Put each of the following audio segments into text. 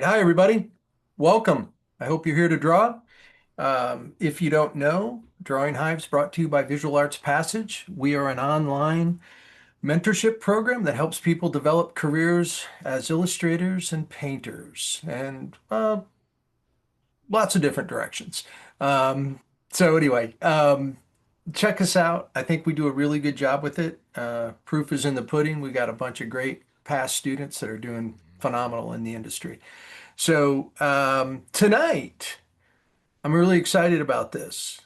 right. Hi, everybody. Welcome. I hope you're here to draw. If you don't know, Drawing Hives brought to you by Visual Arts Passage. We are an online mentorship program that helps people develop careers as illustrators and painters and lots of different directions. Um, so anyway, check us out. I think we do a really good job with it. Proof is in the pudding. We got a bunch of great past students that are doing phenomenal in the industry. So tonight, I'm really excited about this.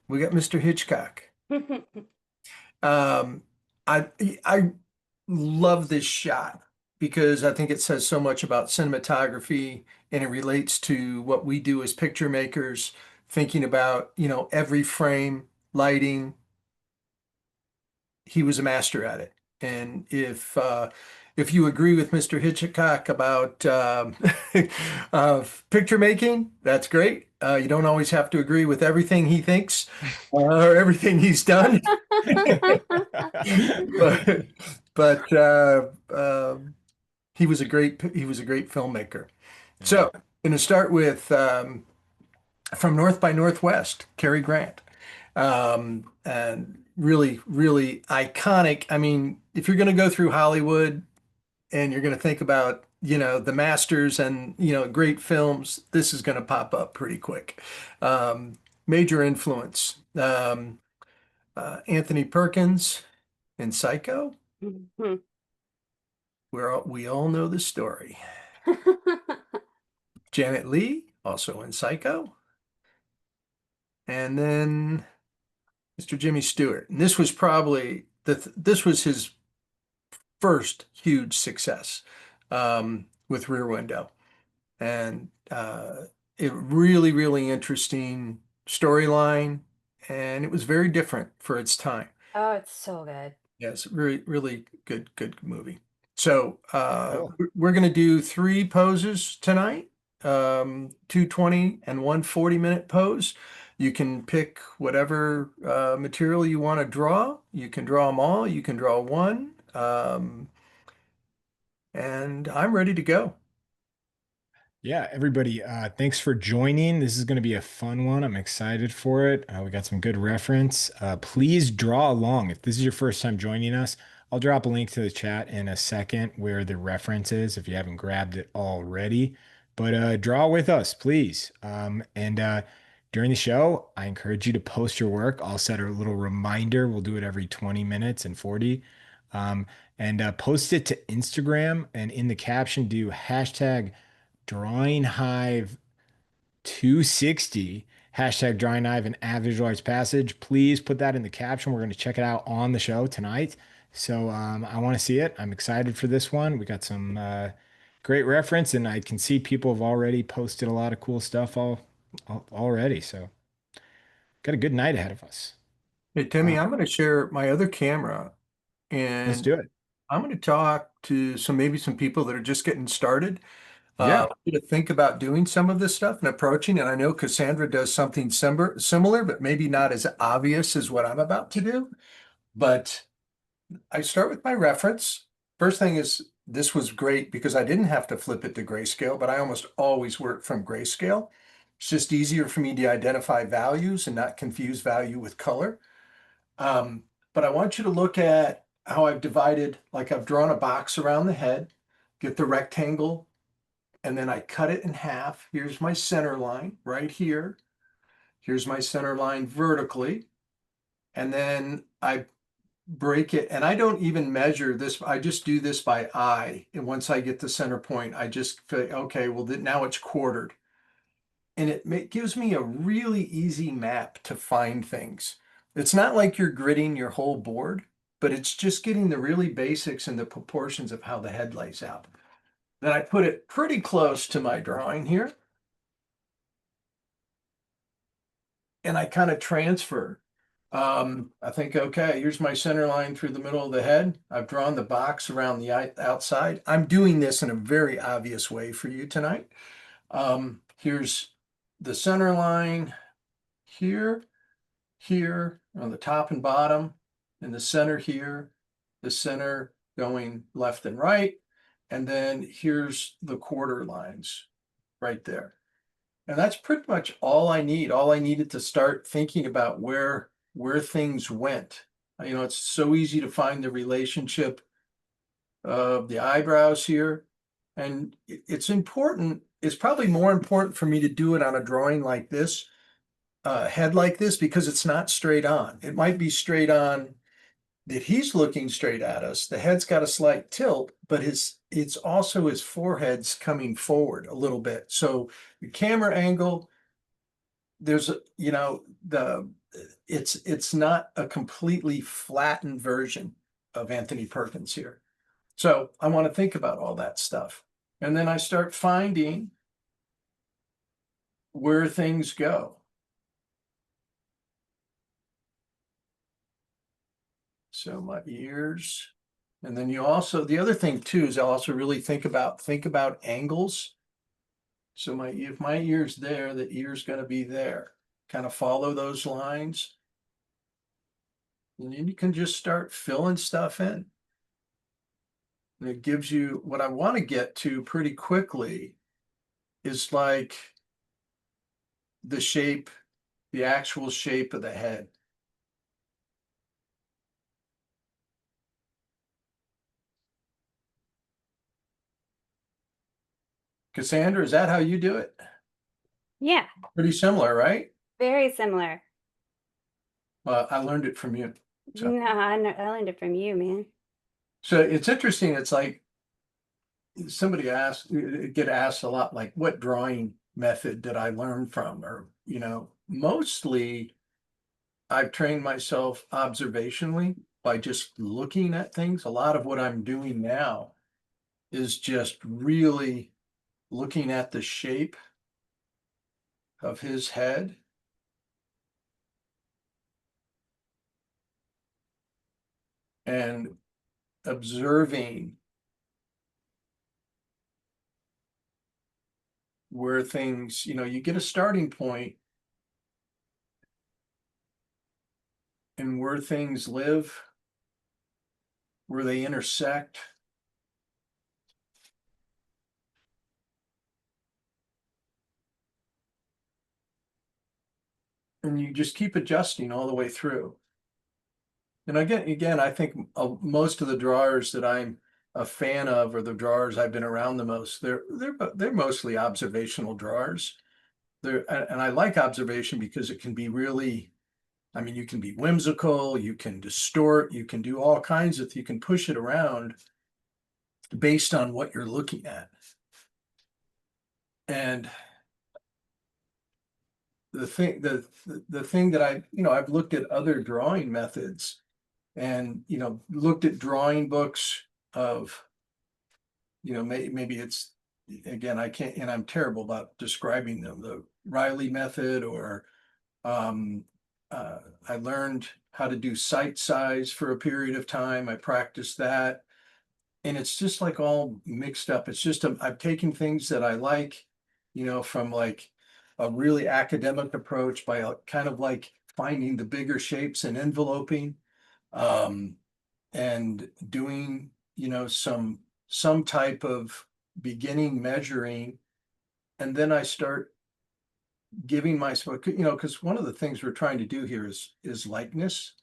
We got Mr. Hitchcock. Um, I love this shot because I think it says so much about cinematography and it relates to what we do as picture makers, thinking about, every frame, lighting. He was a master at it. And if you agree with Mr. Hitchcock about picture making, that's great. You don't always have to agree with everything he thinks or everything he's done, but but he was a great filmmaker. Yeah. So, going to start with from North by Northwest, Cary Grant. And really, really iconic. I mean, if you're going to go through Hollywood and you're going to think about, the masters and, great films, this is going to pop up pretty quick. Major influence. Anthony Perkins in Psycho. Mhm. We all know the story. Janet Leigh, also in Psycho. And then Mr. Jimmy Stewart. And this was probably this was his first huge success with Rear Window. And it really, really interesting storyline. And it was very different for its time. Oh, it's so good. Yes, really, really good movie. So Cool. we're going to do three poses tonight, 220 and 140-minute pose. You can pick whatever material you want to draw. You can draw them all. You can draw one. And I'm ready to go. Yeah, everybody, thanks for joining. This is going to be a fun one. I'm excited for it. We got some good reference. Please draw along. If this is your first time joining us, I'll drop a link to the chat in a second where the reference is if you haven't grabbed it already. But draw with us, please. And during the show, I encourage you to post your work. I'll set a little reminder. We'll do it every 20 minutes and 40. Um, and post it to Instagram and in the caption, do hashtag Drawing Hive 260, hashtag Drawing Hive and at Visual Arts Passage. Please put that in the caption. We're going to check it out on the show tonight. So I want to see it. I'm excited for this one. We got some great reference, and I can see people have already posted a lot of cool stuff already. So got a good night ahead of us. Hey, Timmy, Uh, I'm going to share my other camera let's and do it. I'm going to talk to maybe some people that are just getting started. Yeah. To think about doing some of this stuff and approaching. And I know Cassandra does something similar, but maybe not as obvious as what I'm about to do. But I start with my reference. First thing is this was great because I didn't have to flip it to grayscale, but I almost always work from grayscale. It's just easier for me to identify values and not confuse value with color. Um, but I want you to look at how I've divided, like I've drawn a box around the head, get the rectangle, and then I cut it in half. Here's my center line right here. Here's my center line vertically. And then I break it, and I don't even measure this. I just do this by eye. And once I get the center point, I just say, okay, well, now it's quartered. And gives me a really easy map to find things. It's not like you're gridding your whole board, but it's just getting the really basics and the proportions of how the head lays out. Then I put it pretty close to my drawing here, and I kind of transfer. I think, okay, here's my center line through the middle of the head. I've drawn the box around the outside. I'm doing this in a very obvious way for you tonight. Here's the center line here, here on the top and bottom, in the center here, the center going left and right, And then here's the quarter lines right there. And that's pretty much all I need. All I needed to start thinking about where things went. You know, it's so easy to find the relationship of the eyebrows here. And it's important. It's probably more important for me to do it on a drawing like this, head like this, because it's not straight on. It might be straight on that he's looking straight at us. The head's got a slight tilt, but it's also his forehead's coming forward a little bit. So the camera angle, there's a, you know, it's not a completely flattened version of Anthony Perkins here. So I want to think about all that stuff. And then I start finding where things go. So my ears. And then you also, the other thing too, is I also really think about angles. So if my ear's there, the ear's going to be there. Kind of follow those lines. And then you can just start filling stuff in. And it gives you what I want to get to pretty quickly is like the shape, the actual shape of the head. Cassandra, is that how you do it? Yeah, Pretty similar, right? very similar. I learned it from you. So, No, I learned it from you, man. so it's interesting. It's like somebody get asked a lot, like, what drawing method did I learn from? Or, you know, mostly I've trained myself observationally by just looking at things. A lot of what I'm doing now is just really looking at the shape of his head. And observing where things, you know, you get a starting point and where things live, where they intersect. And you just keep adjusting all the way through. And again, I think most of the drawers that I'm a fan of, or the drawers I've been around the most, they're mostly observational drawers. And I like observation because it can be really, I mean, you can be whimsical, you can distort, you can do all kinds of, you can push it around based on what you're looking at. And the thing that I've looked at other drawing methods and, you know, looked at drawing books of, you know, maybe it's, again, I can't, and I'm terrible about describing them, the Riley method, or I learned how to do sight size for a period of time. I practiced that. And it's just like all mixed up. It's just, I'm taking things that I like, you know, from like a really academic approach by kind of like finding the bigger shapes and enveloping, and doing, you know, some type of beginning measuring. And then I start giving myself, you know, because one of the things we're trying to do here is likeness.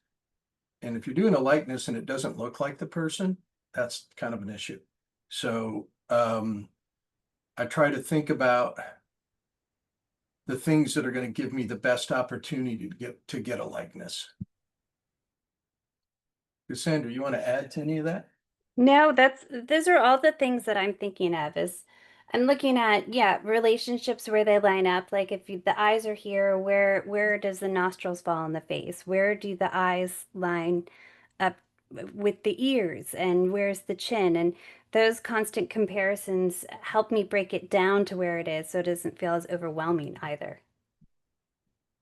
And if you're doing a likeness and it doesn't look like the person, that's kind of an issue. So I try to think about the things that are going to give me the best opportunity to get a likeness. Cassandra, you want to add to any of that? No, those are all the things that I'm thinking of is I'm looking at, yeah, relationships where they line up. Like if the eyes are here, where does the nostrils fall in the face? Where do the eyes line up with the ears? And where's the chin? And those constant comparisons help me break it down to where it is so it doesn't feel as overwhelming either.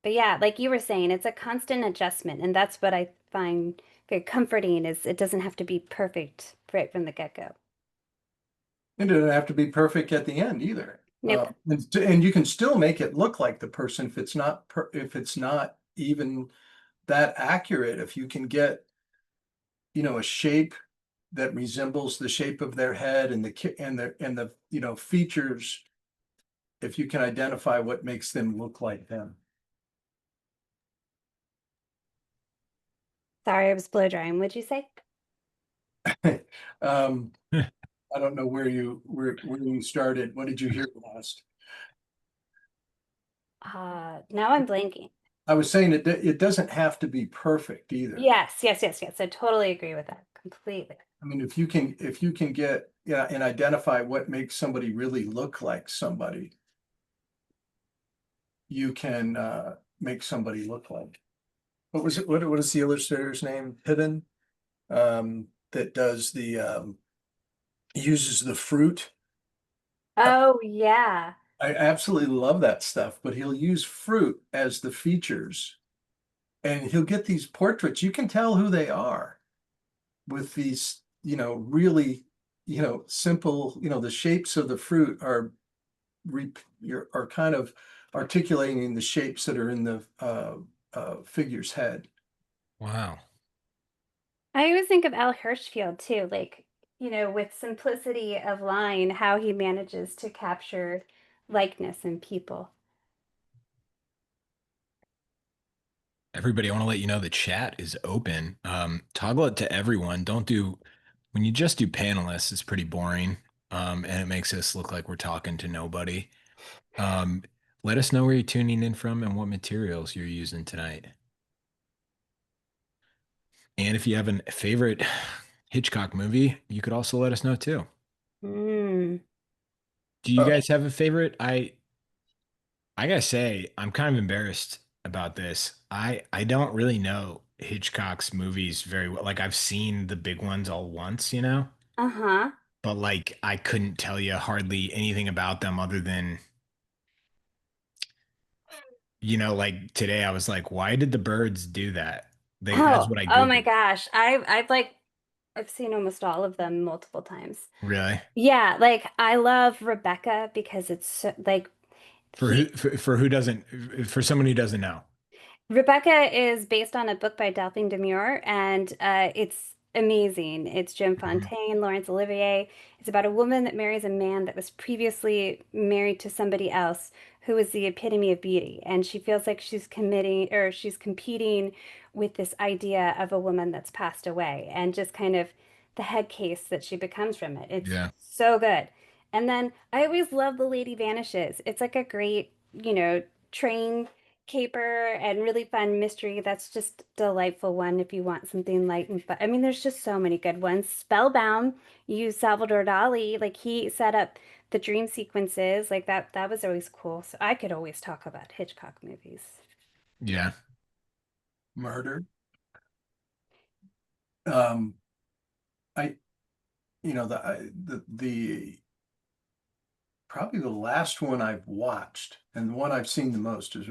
But yeah, like you were saying, it's a constant adjustment, and that's what I find very comforting is it doesn't have to be perfect right from the get-go. It doesn't have to be perfect at the end either. Nope. And you can still make it look like the person if if it's not even that accurate. If you can get, you know, a shape that resembles the shape of their head and the features, if you can identify what makes them look like them. Sorry, I was blow drying. What'd you say? Um, I don't know where you started. What did you hear last? Now I'm blanking. I was saying it doesn't have to be perfect either. Yes, yes, yes, yes. I totally agree with that completely. I mean, if you can get, yeah, and identify what makes somebody really look like somebody, you can make somebody look like. What was it? What is the illustrator's name? Hidden, that does the uses the fruit. Oh, yeah. I absolutely love that stuff, but he'll use fruit as the features, and he'll get these portraits. You can tell who they are with these, really, simple, the shapes of the fruit are kind of articulating the shapes that are in the figure's head. Wow. I always think of Al Hirschfield too, like, with simplicity of line, how he manages to capture likeness in people. Everybody, I want to let you know the chat is open. Toggle it to everyone. Don't do when you just do panelists, it's pretty boring. And it makes us look like we're talking to nobody. Um, Let us know where you're tuning in from and what materials you're using tonight. And if you have a favorite Hitchcock movie, you could also let us know too. Mm. Do you Uh, guys have a favorite? I gotta say, I'm kind of embarrassed about this. I don't really know Hitchcock's movies very well. Like I've seen the big ones all once, Uh-huh. but like I couldn't tell you hardly anything about them other than, like today I was like, why did the birds do that? That's Oh, what I oh my Googled. gosh. I've seen almost all of them multiple times. Really? Yeah, like I love Rebecca because it's so, like For who he for who doesn't for someone who doesn't know. Rebecca is based on a book by Delphine Demure, and it's amazing. It's Jim Mhm. Fontaine, Laurence Olivier. It's about a woman that marries a man that was previously married to somebody else who is the epitome of beauty, and she feels like she's competing with this idea of a woman that's passed away, and just kind of the head case that she becomes from it. It's Yeah. so good. And then I always love The Lady Vanishes. It's like a great, train caper and really fun mystery. That's just delightful one if you want something light and fun. I mean, there's just so many good ones. Spellbound, you use Salvador Dali, like he set up the dream sequences, like that was always cool. So I could always talk about Hitchcock movies. Yeah. Murder. Um, I, the probably the last one I've watched and the one I've seen the most is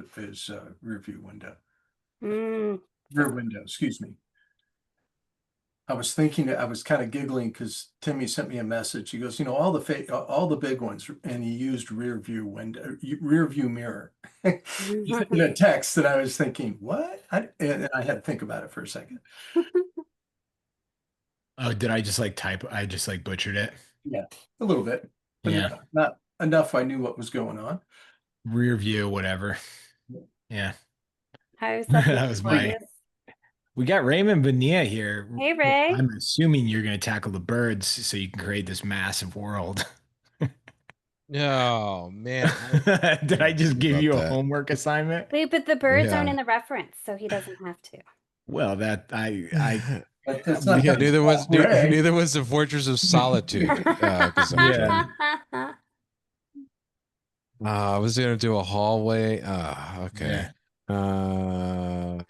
Mm. Rear Window, excuse me. I was kind of giggling because Timmy sent me a message. He goes, all the big ones, and he used rear view mirror in a text that I was thinking, what? And I had to think about it for a second. Oh, did I just like type? I just like butchered it. Yeah, a little bit, but Yeah. not enough. I knew what was going on. Rear view, whatever. Yeah. I always thought he That was was my. gorgeous. We got Raymond Benia here. Hey, Ray. I'm assuming you're going to tackle the birds so you can create this massive world. Oh man, Did I just give about you a that. homework assignment? Wait, but the birds aren't in Yeah. the reference, so he doesn't have to. Well, that That's not Yeah, going to neither was stop Ray. neither was the Fortress of Solitude, yeah. Cassandra. I was gonna do a hallway. Okay. Yeah. Uh,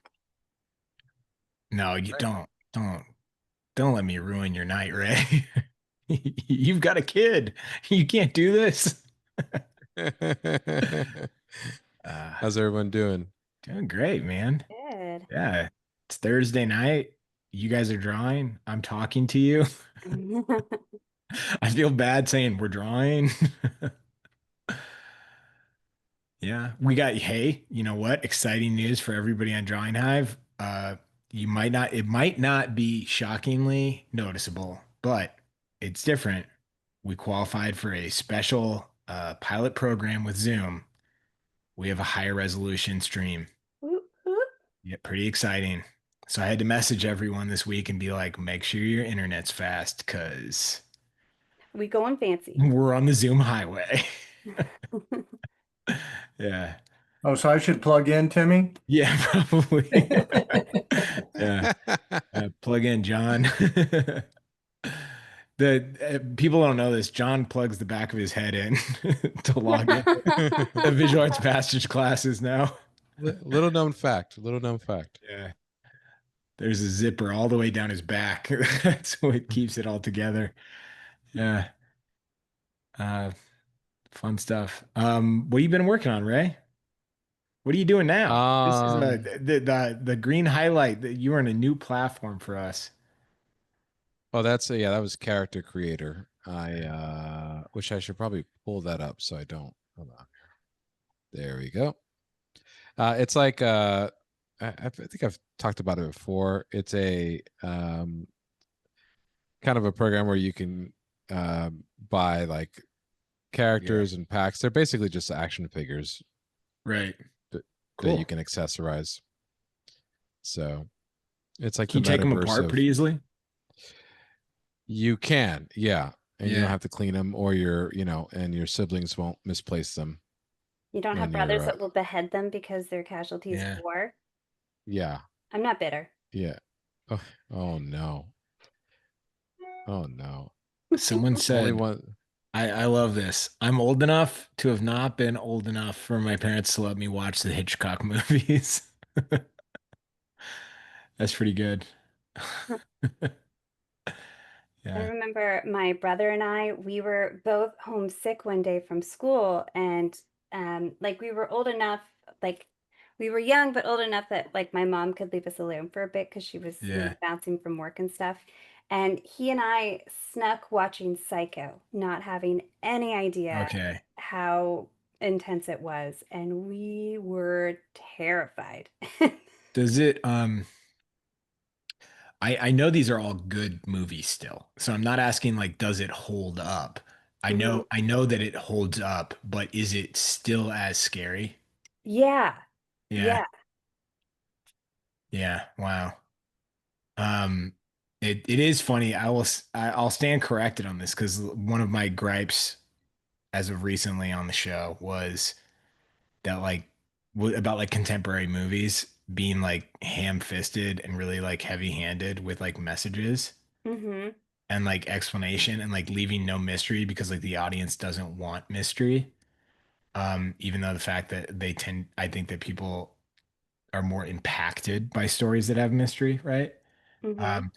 No, you don't let me ruin your night, Ray. You've got a kid. You can't do this. Uh, how's everyone doing? Doing great, man. Good. Yeah. It's Thursday night. You guys are drawing. I'm talking to you. I feel bad saying we're drawing. Yeah. We got, hey, you know what? Exciting news for everybody on Drawing Hive. It might not be shockingly noticeable, but it's different. We qualified for a special pilot program with Zoom. We have a higher resolution stream. Whoop, whoop. Yeah, pretty exciting. So I had to message everyone this week and be like, make sure your internet's fast because We going fancy. we're on the Zoom highway. Yeah. Oh, so I should plug in, Timmy? Yeah, probably. Yeah. Plug in, John. The people don't know this. John plugs the back of his head in to log in. The visual arts master's classes now. Little known fact. Little known fact. Yeah. There's a zipper all the way down his back. That's what keeps it all together. Yeah. Uh, fun stuff. What have you been working on, Ray? What are you doing now? This is Um, the green highlight that you are on a new platform for us. oh, that's yeah, that was character creator. I wish I should probably pull that up so I don't. Hold on. There we go. It's like I think I've talked about it before. It's a kind of a program where you can buy like characters and packs. They're basically just action figures Right. that, that Cool. you can accessorize. So it's like Can you the take them metaverse apart of pretty easily? you can, yeah. And you don't Yeah. have to clean them or and your siblings won't misplace them You don't have when brothers you're that will behead them because they're casualties Yeah. of war. yeah. I'm not bitter. Yeah. Oh, oh no. Oh no. Someone Only said, one. I love this. I'm old enough to have not been old enough for my parents to let me watch the Hitchcock movies. That's pretty good. I Yeah. remember my brother and we were both homesick one day from school, and like we were old enough, like we were young but old enough that like my mom could leave us alone for a bit because she was, Yeah. bouncing from work and stuff. And he and I snuck watching Psycho, not having any idea Okay. how intense it was, and we were terrified. Does it I know these are all good movies still. So I'm not asking like does it hold up? Mhm. I know that it holds up, but is it still as scary? Yeah. Yeah. Yeah. Yeah. Wow. Um it is funny. I'll stand corrected on this because one of my gripes as of recently on the show was that like about like contemporary movies being like ham-fisted and really like heavy-handed with like messages Hmm. and like explanation and like leaving no mystery because like the audience doesn't want mystery. Even though the fact that I think that people are more impacted by stories that have mystery, right? Hmm. Um,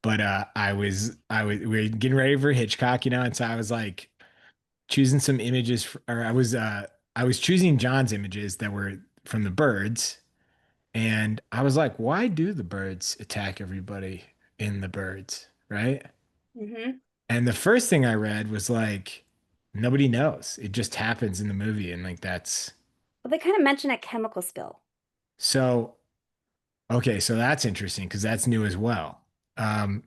but we were getting ready for Hitchcock, and so I was like choosing some images, or I was choosing John's images that were from the birds, and I was like, why do the birds attack everybody in the birds, right? Hmm. And the first thing I read was like, nobody knows. It just happens in the movie, and like that's Well, they kind of mention a chemical spill. so okay. So that's interesting because that's new as well. Um,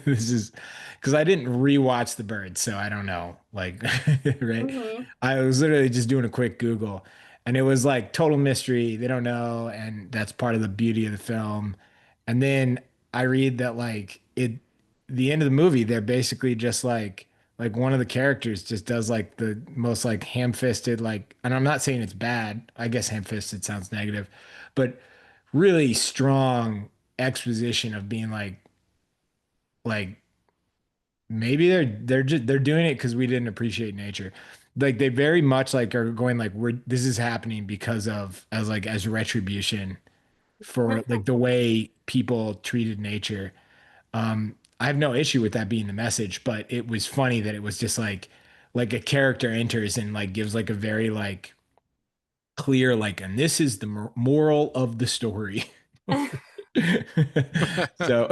this is because I didn't rewatch The Bird, so I don't know. Like, right? Hmm. I was literally just doing a quick Google, and it was like total mystery. They don't know, and that's part of the beauty of the film. And then I read that the end of the movie, they're basically just like one of the characters just does like the most like ham-fisted like, and I'm not saying it's bad. I guess ham-fisted sounds negative, but really strong exposition of being like maybe they're doing it because we didn't appreciate nature. Like they very much like are going like we're this is happening because of as retribution for like the way people treated nature. I have no issue with that being the message, but it was funny that it was just like a character enters and like gives like a very like clear like and this is the moral of the story. So,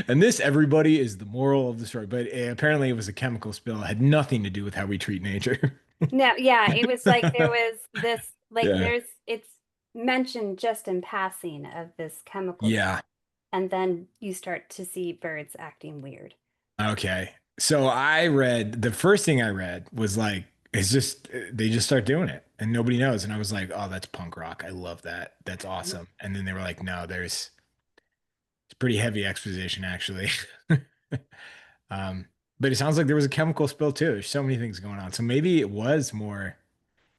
and this everybody is the moral of the story, but apparently it was a chemical spill. It had nothing to do with how we treat nature. No, yeah, it was like there was this, like Yeah. it's mentioned just in passing of this chemical spill. Yeah. and then you start to see birds acting weird. Okay. So I read the first thing I read was like, it's just they just start doing it and nobody knows. And I was like, oh, that's punk rock. I love that. That's awesome. And then they were like, no, it's pretty heavy exposition actually. Um, but it sounds like there was a chemical spill too. There's so many things going on. So maybe it was more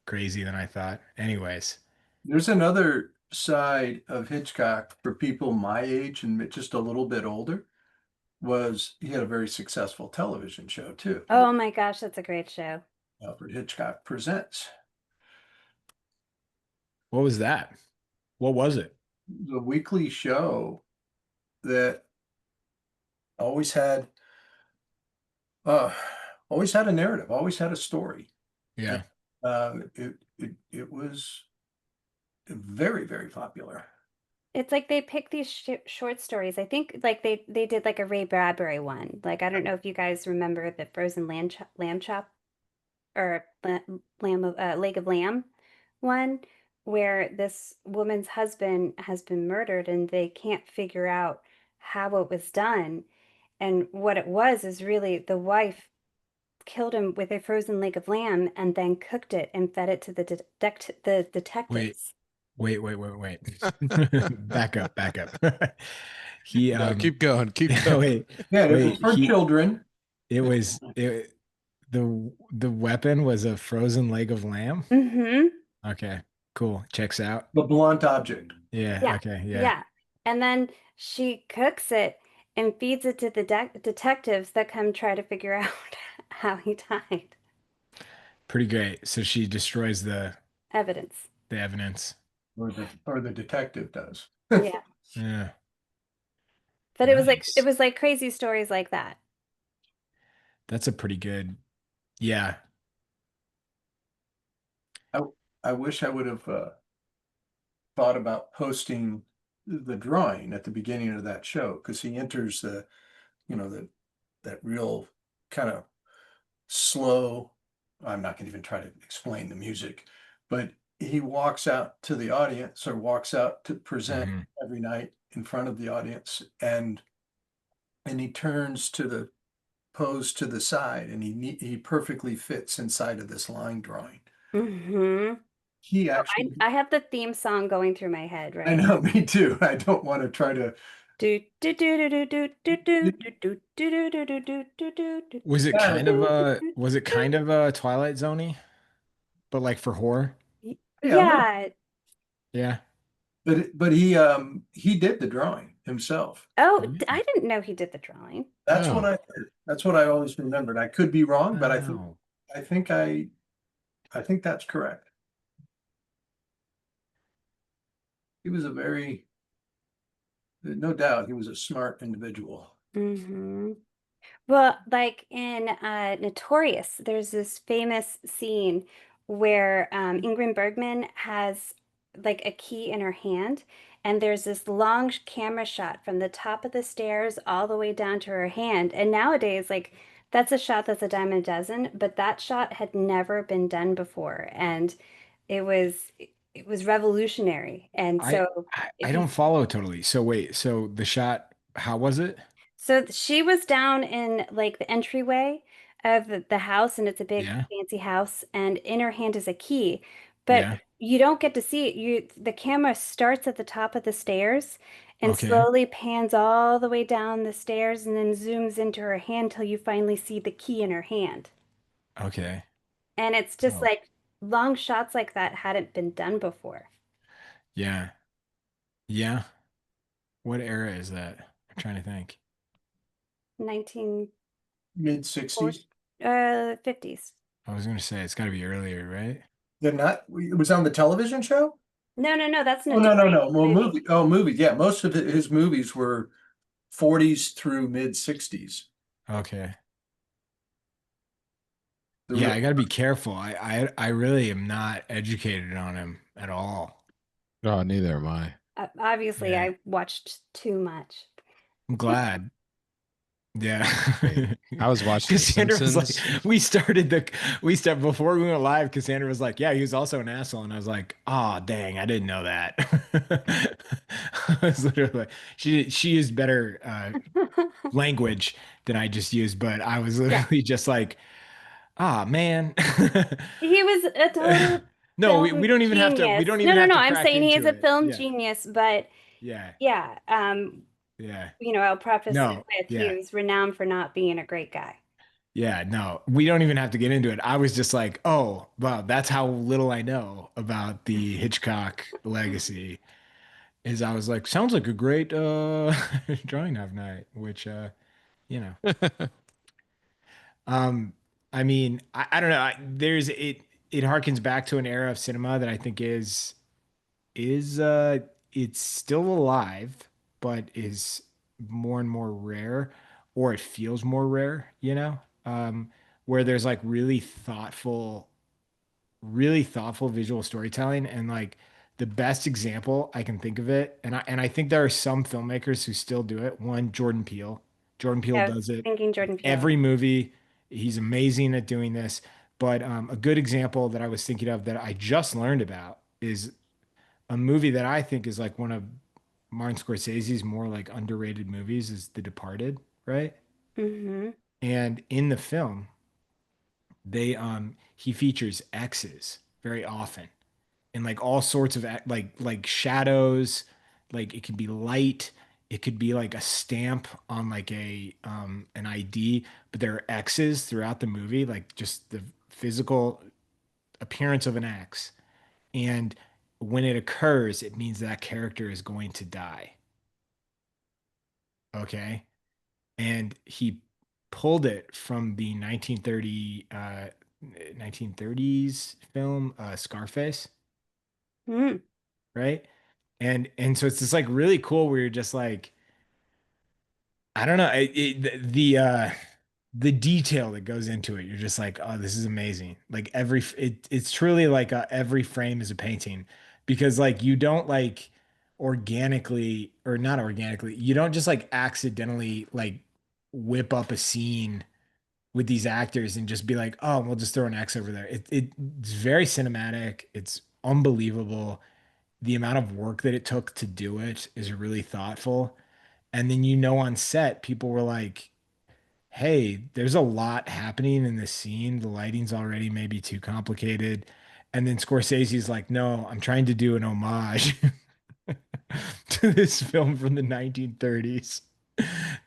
crazy than I thought. Anyways. There's another side of Hitchcock for people my age and just a little bit older, was he had a very successful television show too. Oh my gosh, that's a great show. Alfred Hitchcock Presents. What was that? What was it? The weekly show that always had uh always had a narrative, always had a story. Yeah. It was very, very popular. It's like they pick these short stories. I think like they did like a Ray Bradbury one. Like I don't know if you guys remember the frozen lamb chop or leg of lamb one, where this woman's husband has been murdered and they can't figure out how it was done. And what it was is really the wife killed him with a frozen leg of lamb and then cooked it and fed it to the Wait, detectives. wait. Back up, back up. He No, keep going. Keep going. wait, Yeah, it was wait, for children. the weapon was a frozen leg of lamb. Mm-hmm. Okay, cool. Checks out. The blunt object. Yeah, Yeah. okay, yeah. Yeah. And then she cooks it and feeds it to the detectives that come try to figure out how he died. Pretty great. So she destroys Evidence. the evidence. Or the detective does. Yeah. Yeah. But Nice. it was like crazy stories like that. That's a pretty good. Yeah. I wish I would have thought about posting the drawing at the beginning of that show, because he enters the, that real kind of slow, I'm not going to even try to explain the music, but he walks out to the audience, or walks out to present Mhm. every night in front of the audience, and he turns to the pose to the side, and he perfectly fits inside of this line drawing. Mm-hmm. He Oh, actually, I have the theme song going through my head I right know, me too. I don't want to try to. do do do do do do do do do do do do do do do do do Was it Yeah, kind of a do was it do. kind of a Twilight Zone-y, but like for horror? yeah, a little, Yeah. Yeah. but he did the drawing himself. Oh, Yeah. I didn't know he did the drawing. That's what Oh. I heard. That's what I always remembered. I could be wrong, but Wow. I think I think that's correct. He was a very, no doubt, he was a smart individual. Mm-hmm. Well, like in Notorious, there's this famous scene where Ingrid Bergman has like a key in her hand, and there's this long camera shot from the top of the stairs all the way down to her hand. And nowadays, like that's a shot that's a dime a dozen, but that shot had never been done before, and it was revolutionary. And I so I if you don't follow totally. So wait, so the shot, how was it? So she was down in like the entryway of the house, and it's a big Yeah. fancy house, and in her hand is a key. But Yeah. you don't get to see it. The camera starts at the top of the stairs and Okay. slowly pans all the way down the stairs and then zooms into her hand till you finally see the key in her hand. Okay. And it's just Oh, like long shots like that hadn't been done before. yeah. Yeah. What era is that? I'm trying to think. 1940 Mid 60s. 50s. I was gonna say it's got to be earlier, right? They're not, it was on the television show? No, that's Oh, no, no, Notorious no. Well, movie. movies. Yeah, most of his movies were 40s through mid 60s. Okay. The Yeah, real, I got to be careful. I really am not educated on him at all. Oh, neither am I. Obviously, Yeah. I watched too much. I'm glad. Yeah. Great. I was watching The Cassandra was like, Simpsons. we started before we went live. Cassandra was like, yeah, he was also an asshole. And I was like, oh, dang, I didn't know that. I was literally like, she used better language than I just used, but I was Yeah. literally just like, ah, man. He was a total No, we film don't even have to, we genius. don't No, even no, have no. to I'm crack saying he is into a it. film Yeah. genius, but Yeah. yeah, Yeah. I'll preface it No. with he Yeah. was renowned for not being a great guy. Yeah, no, we don't even have to get into it. I was just like, oh, wow, that's how little I know about the Hitchcock legacy. Is I was like, sounds like a great drawing of night, which you know. Um, I mean, I don't know. It harkens back to an era of cinema that I think is it's still alive, but is more and more rare, or it feels more rare, where there's like really thoughtful visual storytelling. And like the best example I can think of it, and I think there are some filmmakers who still do it. One, Jordan Peele. Jordan Peele Yeah, I was does it thinking with Jordan Peele. every movie. He's amazing at doing this. But a good example that I was thinking of that I just learned about is a movie that I think is like one of Martin Scorsese's more like underrated movies is The Departed, right? Hmm. And in the film, he features X's very often and like all sorts of like shadows, like it can be light, it could be like a stamp on like a an ID, but there are X's throughout the movie, like just the physical appearance of an X. And when it occurs, it means that character is going to die. Okay. And he pulled it from the 1930s film Scarface, Mm. right? And so it's just like really cool where you're just like, I don't know, the detail that goes into it, you're just like, oh, this is amazing. Like it's truly like every frame is a painting because like you don't like organically or not organically, you don't just like accidentally like whip up a scene with these actors and just be like, oh, we'll just throw an X over there. It's very cinematic. It's unbelievable. The amount of work that it took to do it is really thoughtful. And then on set, people were like, hey, there's a lot happening in this scene. The lighting's already maybe too complicated. And then Scorsese's like, no, I'm trying to do an homage to this film from the 1930s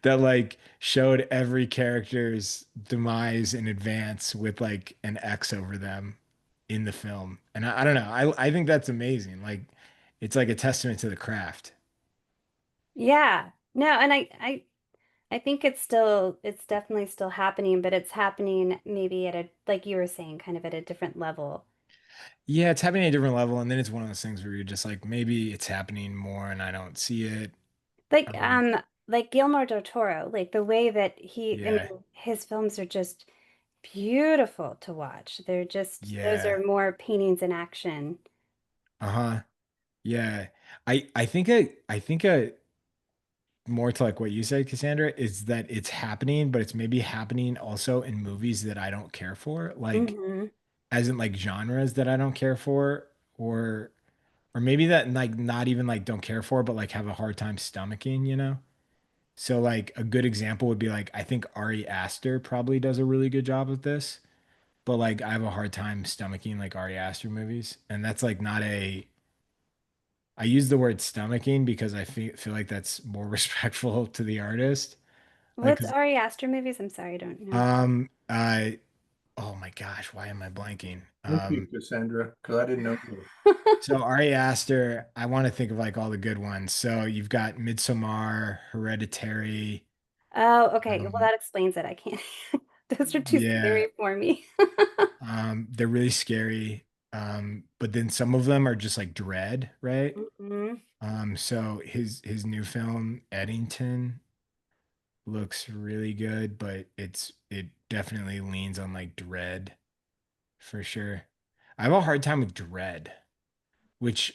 that like showed every character's demise in advance with like an X over them in the film. And I don't know. I think that's amazing. Like it's like a testament to the craft. Yeah. No, and I think it's definitely still happening, but it's happening maybe at a, like you were saying, kind of at a different level. Yeah, it's happening at a different level, and then it's one of those things where you're just like, maybe it's happening more and I don't see it. Like Um, like Guillermo del Toro, like the way that I yeah, mean, his films are just beautiful to watch. They're just those are yeah, more paintings in action. uh-huh. Yeah. I think more to like what you said, Cassandra, is that it's happening, but it's maybe happening also in movies that I don't care for, like Hmm. as in like genres that I don't care for, or maybe that like not even like don't care for, but like have a hard time stomaching. So like a good example would be like I think Ari Aster probably does a really good job of this, but like I have a hard time stomaching like Ari Aster movies, and that's like not a I use the word stomaching because I feel like that's more respectful to the artist. Like, What's 'cause, Ari Aster movies? I'm sorry, I don't know. I oh my gosh, why am I blanking? Thank you, Cassandra, because I didn't know. So Ari Aster, I want to think of like all the good ones. So you've got Midsommar, Hereditary. Oh, okay. Well, Um, that explains it. I can't. Those are too yeah, scary for me. they're really scary. But then some of them are just like dread, right? Hmm. So his new film, Eddington, looks really good, but it definitely leans on like dread for sure. I have a hard time with dread, which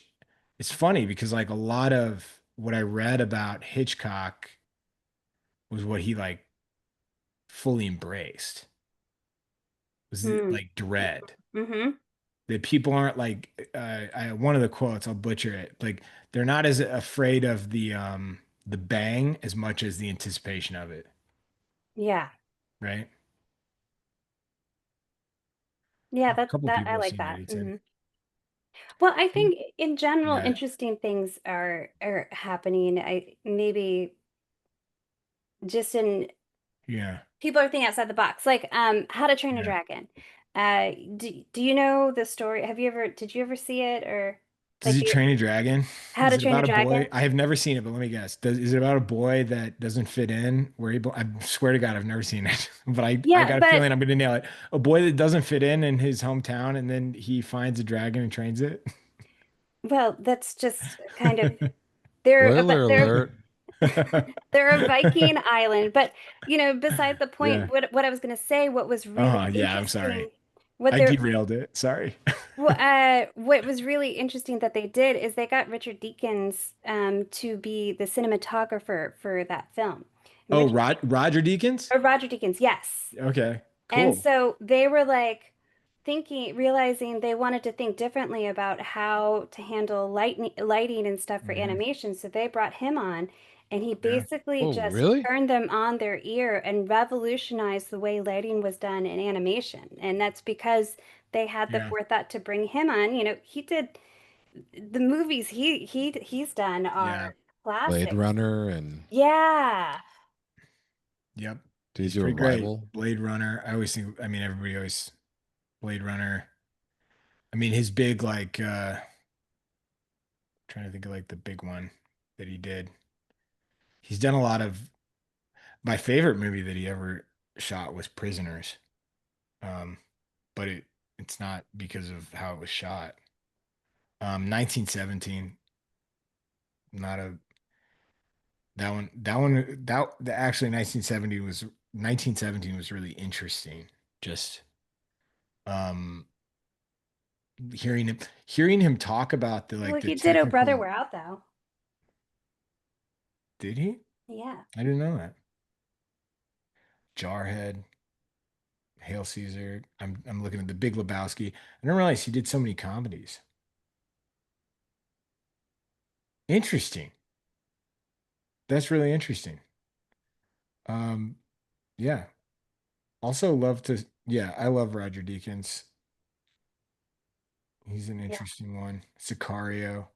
is funny because like a lot of what I read about Hitchcock was what he like fully embraced. Was it Hmm. like dread. Mm-hmm. That people aren't like one of the quotes, I'll butcher it, like they're not as afraid of the bang as much as the anticipation of it, Yeah. right? Yeah, A couple that people I have like seen it, that. he said. Hmm. Well, I think in general, Yeah, interesting things are happening. I maybe just in yeah. people are thinking outside the box, like How to Train a Yeah. Dragon. Do you know the story? Did you ever see it or Does like he the train a dragon? How Is to it Train a about a boy? Dragon? I have never seen it, but let me guess. Is it about a boy that doesn't fit in? I swear to God, I've never seen it, but I Yeah, got a but feeling I'm gonna nail it. A boy that doesn't fit in his hometown, and then he finds a dragon and trains it. well, that's just kind of they're Spoiler about they're alert. they're a Viking island, but beside the point, Yeah. what I was going to say, what was really Yeah, I'm sorry. interesting, what I they're derailed it. Sorry. what was really interesting that they did is they got Richard Deakins to be the cinematographer for that film. And Oh, Richard, Roger Deakins? or Roger Deakins, yes. Okay, And cool. so they were like realizing they wanted to think differently about how to handle lighting and stuff for Hmm. animation. So they brought him on, and he Yeah, basically Oh, just really? turned them on their ear and revolutionized the way lighting was done in animation. And that's because they had the yeah, forethought to bring him on. He did the movies he's done yeah. are Blade classics. Runner and Yeah. Yep. did he He's do pretty great. Arrival? Blade Runner. I always think, I mean, everybody always Blade Runner. I mean, his big like trying to think of like the big one that he did. He's done a lot of my favorite movie that he ever shot was Prisoners. Um, but it's not because of how it was shot. 1917, not a actually 1917 was really interesting. Just um hearing him talk about the Well, like the he did Oh Brother, technical. We're Out Thou. Did he? Yeah. I didn't know that. Jarhead, Hail Caesar. I'm looking at the Big Lebowski. I didn't realize he did so many comedies. Interesting. That's really interesting. Um, yeah. Also love to, yeah, I love Roger Deakins. He's an Yeah. interesting one. Sicario.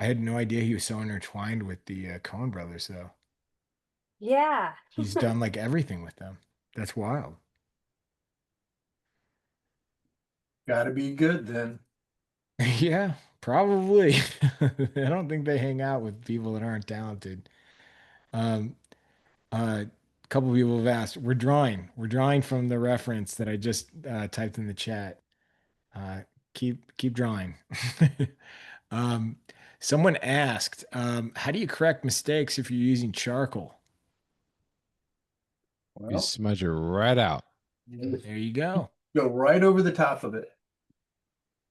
I had no idea he was so intertwined with the Coen brothers, though. Yeah. He's done like everything with them. That's wild. Gotta be good then. Yeah, probably. I don't think they hang out with people that aren't talented. Um, a couple people have asked. We're drawing from the reference that I just typed in the chat. Uh, keep drawing. Um, someone asked, how do you correct mistakes if you're using charcoal? You Well, smudge it right out. There you go. go right over the top of it.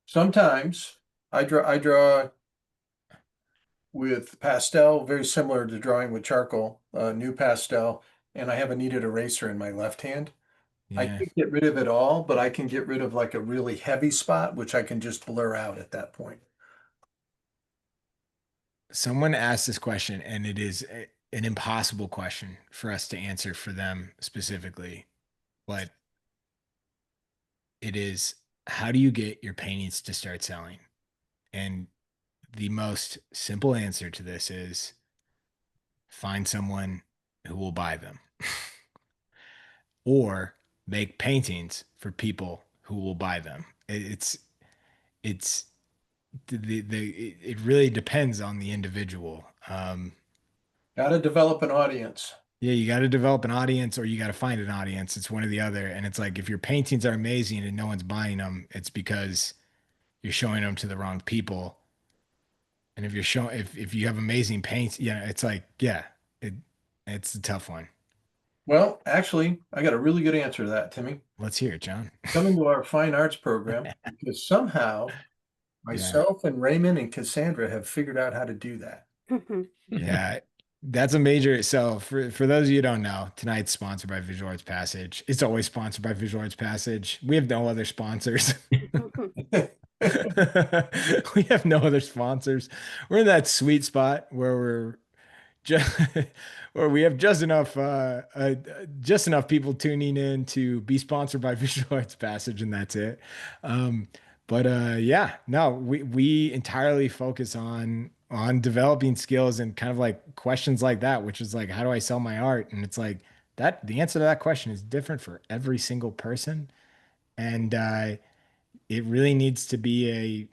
Sometimes I draw with pastel, very similar to drawing with charcoal, new pastel, and I have a kneaded eraser in my left hand. I Yeah. can't get rid of it all, but I can get rid of like a really heavy spot, which I can just blur out at that point. Someone asked this question, and it is an impossible question for us to answer for them specifically, but it is, how do you get your paintings to start selling? And the most simple answer to this is find someone who will buy them or make paintings for people who will buy them. It's it really depends on the individual. Got to develop an audience. Yeah, you got to develop an audience or you got to find an audience. It's one or the other. And it's like if your paintings are amazing and no one's buying them, it's because you're showing them to the wrong people. And if you're showing if you have amazing paints, yeah, it's like, yeah, it it's a tough one. Well, actually, I got a really good answer to that, Timmy. Let's hear it, John. Come into our fine arts program because somehow Yeah. myself and Raymond and Cassandra have figured out how to do that. Yeah. That's a major. So for those of you who don't know, tonight's sponsored by Visual Arts Passage. It's always sponsored by Visual Arts Passage. We have no other sponsors. We have no other sponsors. We're in that sweet spot where we're just where we have just enough people tuning in to be sponsored by Visual Arts Passage, and that's it. Um, but yeah, no, we entirely focus on developing skills and kind of like questions like that, which is like, how do I sell my art? And it's like that the answer to that question is different for every single person, and it really needs to be a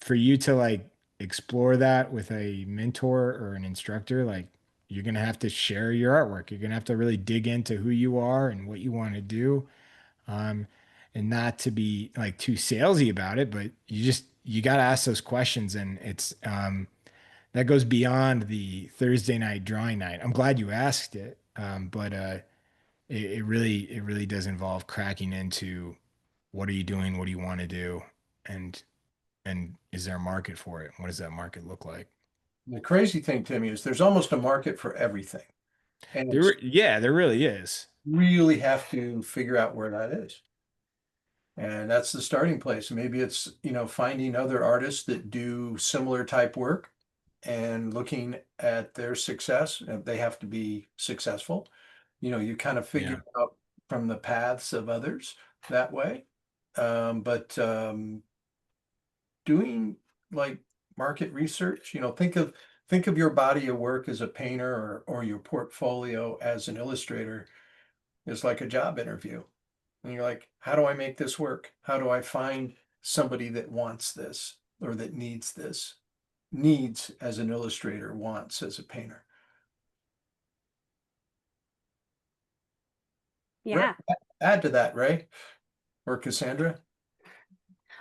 for you to like explore that with a mentor or an instructor, like you're gonna have to share your artwork. You're gonna have to really dig into who you are and what you want to do. Um, and not to be like too salesy about it, but you gotta ask those questions and it's that goes beyond the Thursday night drawing night. I'm glad you asked it. But it really does involve cracking into what are you doing, what do you want to do, and and is there a market for it? What does that market look like? The crazy thing, Timmy, is there's almost a market for everything. And it's Yeah, there really is. really have to figure out where that is. And that's the starting place. Maybe it's, finding other artists that do similar type work and looking at their success. And they have to be successful. You kind of Yeah. figure out from the paths of others that way. But doing like market research, think of your body of work as a painter or your portfolio as an illustrator is like a job interview. And you're like, how do I make this work? How do I find somebody that wants this or that needs this? Needs as an illustrator, wants as a painter. Ray, Yeah. add to that, Ray or Cassandra.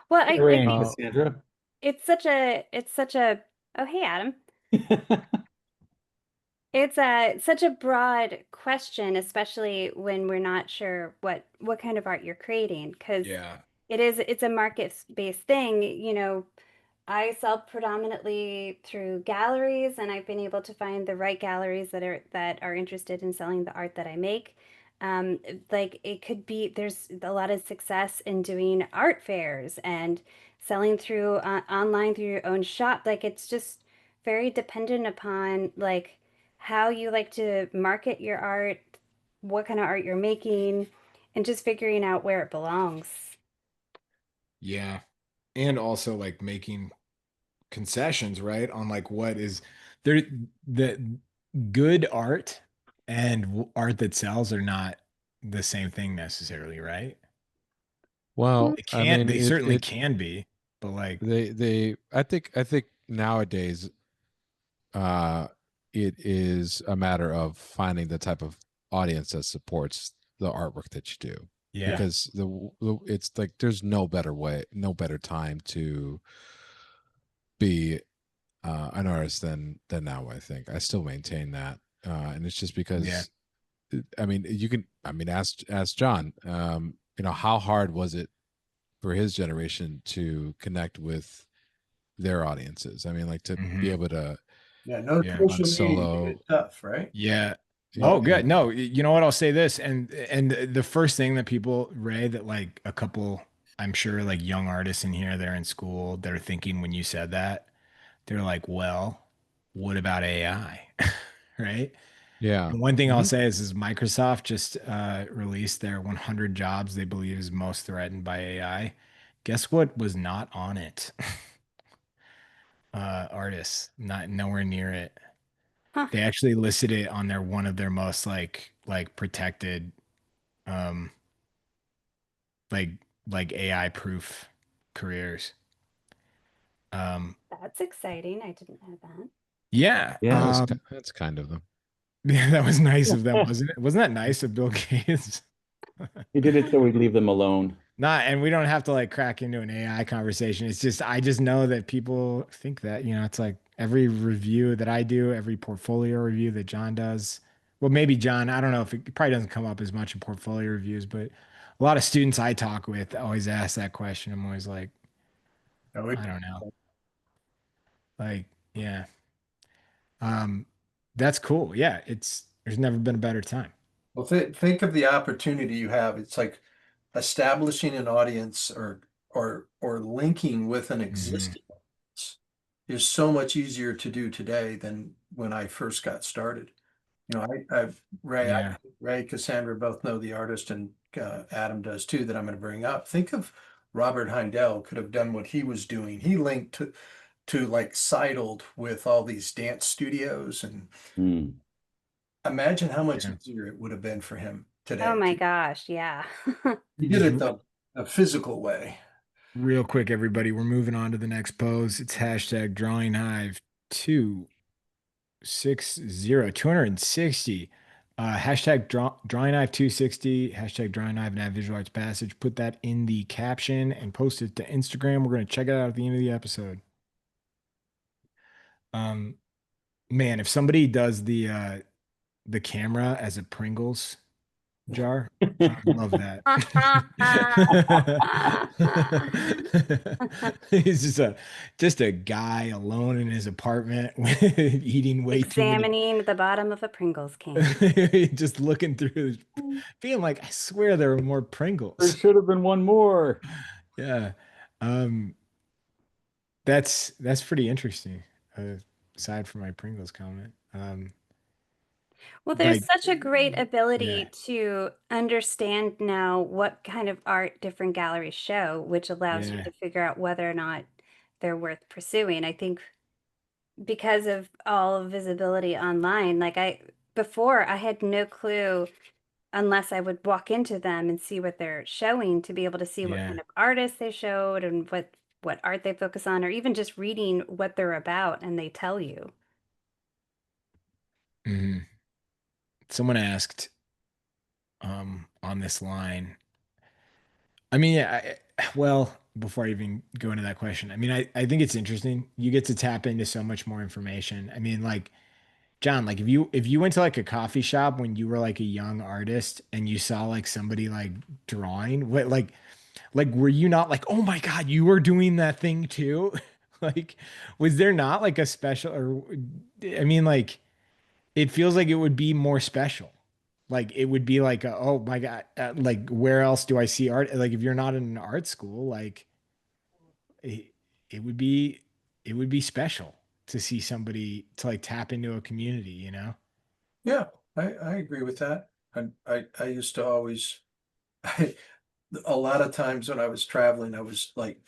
Well, Ray I and think Uh, Cassandra. it's such a oh, hey, Adam. It's such a broad question, especially when we're not sure what kind of art you're creating, because Yeah. it's a market-based thing. I sell predominantly through galleries, and I've been able to find the right galleries that are interested in selling the art that I make. Like it could be there's a lot of success in doing art fairs and selling through online through your own shop. Like it's just very dependent upon like how you like to market your art, what kind of art you're making, and just figuring out where it belongs. Yeah. And also like making concessions, right? On like what is there the good art and art that sells are not the same thing necessarily, right? well, It I can't, mean, they it certainly it can be, but like, I think nowadays uh it is a matter of finding the type of audience that supports the artwork that you do yeah. because it's like there's no better way, no better time to be an artist than now. I think I still maintain that, and it's just Yeah. because I mean you can I mean ask John, how hard was it for his generation to connect with their audiences? I mean, like to be Hmm. able to Yeah, no Yeah. social on media made solo. it tough, right? Yeah. y- Oh, y- good. No, you know what? I'll say this, and the first thing that people, Ray, that like a couple, I'm sure like young artists in here, they're in school, they're thinking when you said that, they're like, well, what about AI? Right? Yeah. And one thing I'll Hmm. say is Microsoft just released their 100 jobs they believe is most threatened by AI. Guess what was not on it? Artists, not nowhere near it. Huh, They actually listed it on their one of their most like protected um like like AI proof careers. Um that's exciting. I didn't know that. yeah. Yeah. That's kind of them. Yeah, that was nice of them, wasn't it? Wasn't that nice of Bill Gates? He did it so we'd leave them alone. Not, and we don't have to like crack into an AI conversation. It's just I just know that people think that, it's like every review that I do, every portfolio review that John does. Well, maybe John, I don't know if it probably doesn't come up as much in portfolio reviews, but a lot of students I talk with always ask that question. I'm always like, No, it- I don't know. Like, yeah. Um, That's cool. Yeah, there's never been a better time. Well, think of the opportunity you have. It's like establishing an audience or linking with an Hmm. existing audience is so much easier to do today than when I first got started. You know, Yeah. Ray, Cassandra both know the artist, and Adam does too. That I'm going to bring up. Think of Robert Heindel could have done what he was doing. He linked to like sidled with all these dance studios, and Hmm. imagine how much Yeah. easier it would have been for him Oh today. my gosh, yeah. He did Just it the physical way. real quick, everybody, we're moving on to the next pose. It's hashtag drawing hive 260. Hashtag drawing hive 260, hashtag drawing hive and add visual arts passage. Put that in the caption and post it to Instagram. We're going to check it out at the end of the episode. Um, man, if somebody does the camera as a Pringles jar, I would love that. He's just a guy alone in his apartment eating way too many, Examining the bottom of a Pringles can. just looking through, being like, I swear there were more There Pringles. should have been one more. Yeah. Um, that's pretty interesting. Uh, Aside from my Pringles comment. Well, there's Like, such a great yeah, ability to understand now what kind of art different galleries show, which allows you yeah, to figure out whether or not they're worth pursuing. I think because of all visibility online, before I had no clue unless I would walk into them and see what they're showing to be able to see what yeah. kind of artists they showed and what art they focus on, or even just reading what they're about and they tell you. Mhm. Someone asked on this line. I mean, yeah, well, before I even go into that question, I mean, I think it's interesting. You get to tap into so much more information. I mean, like John, like if you went to like a coffee shop when you were like a young artist and you saw like somebody like drawing, what like were you not like, oh my God, you were doing that thing too? Like, was there not like a special or I mean, like it feels like it would be more special. Like it would be like, oh my God, like where else do I see art? Like if you're not in an art school, like it, it would be it would be special to see somebody to like tap into a community, you know? Yeah, I agree with that. I used to always I, a lot of times when I was traveling, I was like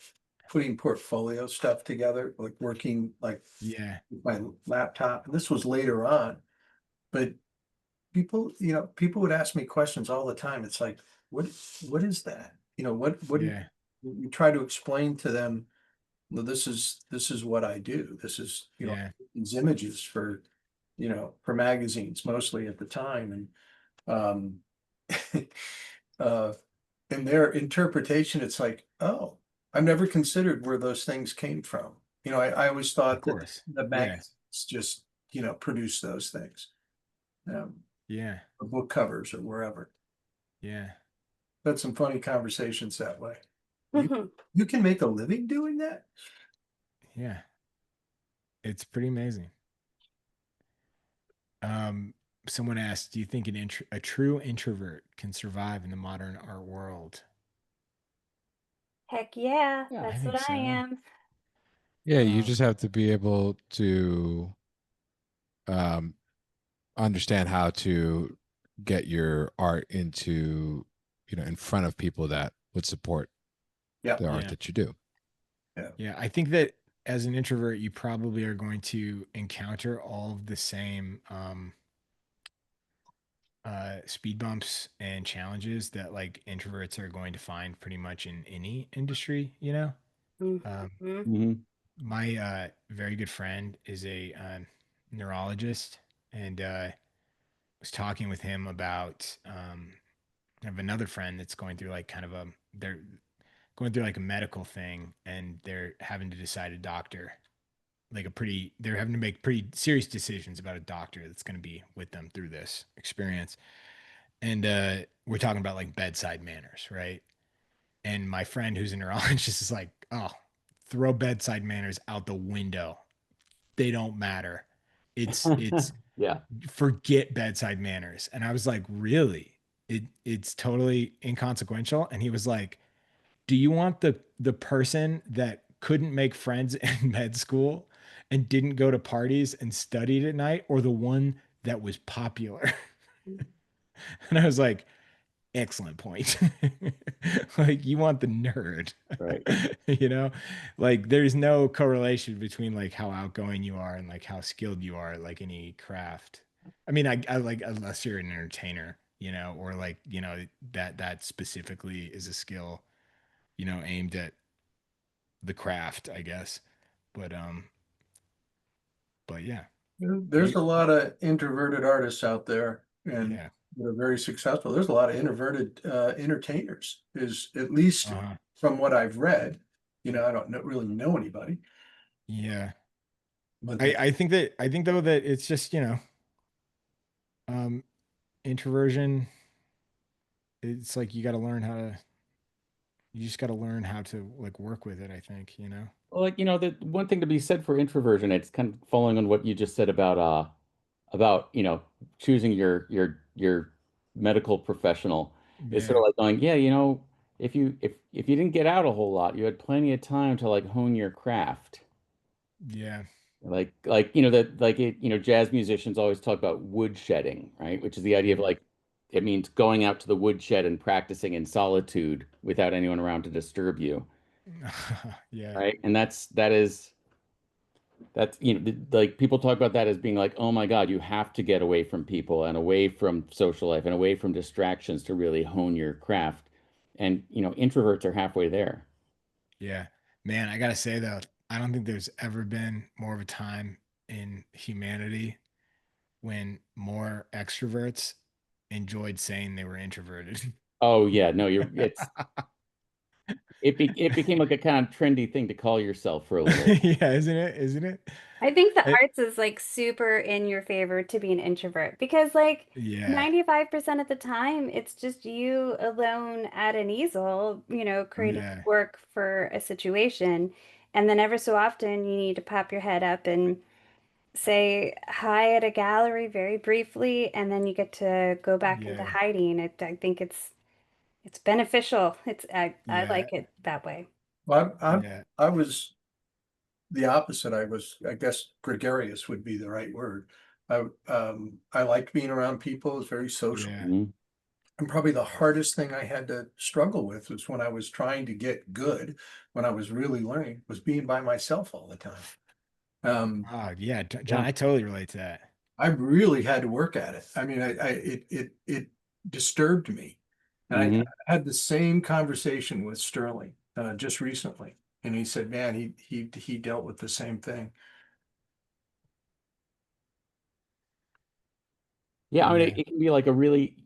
putting portfolio stuff together, like working like Yeah, with my laptop. And this was later on, but people would ask me questions all the time. It's like, what what is that? What do yeah, you try to explain to them? Well, this is what I do. This is, yeah, these images for magazines mostly at the time. And uh in their interpretation, it's like, oh, I've never considered where those things came from. I always of thought that course. the Yeah, magazines just, produce those things, yeah, or book covers or wherever. yeah, Had some funny conversations that way. You Mhm. you can make a living doing that? yeah. It's pretty amazing. Um, Someone asked, do you think a true introvert can survive in the modern art world? Heck yeah, Yeah. I that's think what I so. am. Yeah, you Um, just have to be able to um, understand how to get your art into, in front of people that would support Yeah, the art yeah, that you do. yeah, yeah. I think that as an introvert, you probably are going to encounter all of the same speed bumps and challenges that like introverts are going to find pretty much in any industry, you know? Um, Mhm. Hmm. my very good friend is a neurologist, and was talking with him about I have another friend that's going through like kind of they're going through like a medical thing, and they're having to decide a doctor, like they're having to make pretty serious decisions about a doctor that's going to be with them through this experience. And we're talking about like bedside manners, right? And my friend who's a neurologist is like, oh, throw bedside manners out the window. They don't matter. It's Yeah. forget bedside manners. And I was like, really? It's totally inconsequential. And he was like, do you want the person that couldn't make friends in med school and didn't go to parties and studied at night, or the one that was popular? And I was like, excellent point. Like, you want the nerd. Right. You know, like there's no correlation between like how outgoing you are and like how skilled you are at like any craft. I mean, I like, unless you're an entertainer, you know, or like, you know, that specifically is a skill, you know, aimed at the craft, I guess. But but yeah. There's a lot of introverted artists out there and Yeah. they're very successful. There's a lot of introverted entertainers, is at least Uh-huh. from what I've read. I don't really know anybody, Yeah. but I think though that it's just, you know, um introversion, it's like you just got to learn how to like work with it, I think, you know. Well, like, the one thing to be said for introversion, it's kind of following on what you just said about, choosing your medical professional. It's sort Yeah. of like going, yeah, if you didn't get out a whole lot, you had plenty of time to like hone your craft. Yeah. Jazz musicians always talk about wood shedding, right? Which is the idea of Mhm. like it means going out to the woodshed and practicing in solitude without anyone around to disturb you, Yeah. right? And that's like people talk about that as being like, oh my God, you have to get away from people and away from social life and away from distractions to really hone your craft. And introverts are halfway there. Yeah. Man, I gotta say though, I don't think there's ever been more of a time in humanity when more extroverts enjoyed saying they were introverted. Oh yeah, no, it became like a kind of trendy thing to call yourself for a little. Yeah, isn't it? Isn't it? I think the It- arts is like super in your favor to be an introvert because like yeah. 95% of the time it's just you alone at an easel, creating Yeah. work for a situation. And then ever so often you need to pop your head up and say hi at a gallery very briefly, and then you get to go back into Yeah. hiding. I think it's beneficial. I Yeah. like it that way. well, Yeah. I was the opposite. I guess gregarious would be the right word. I liked being around people. I was very social. Yeah. Mhm. And probably the hardest thing I had to struggle with was when I was trying to get good, when I was really learning, was being by myself all the time. Um, Oh, yeah. John, Yeah. I totally relate to that. I really had to work at it. I mean, it disturbed me. And I Hmm. had the same conversation with Sterling just recently, and he said, "Man, he dealt with the same thing." Yeah, I mean, Yeah. it can be like a really,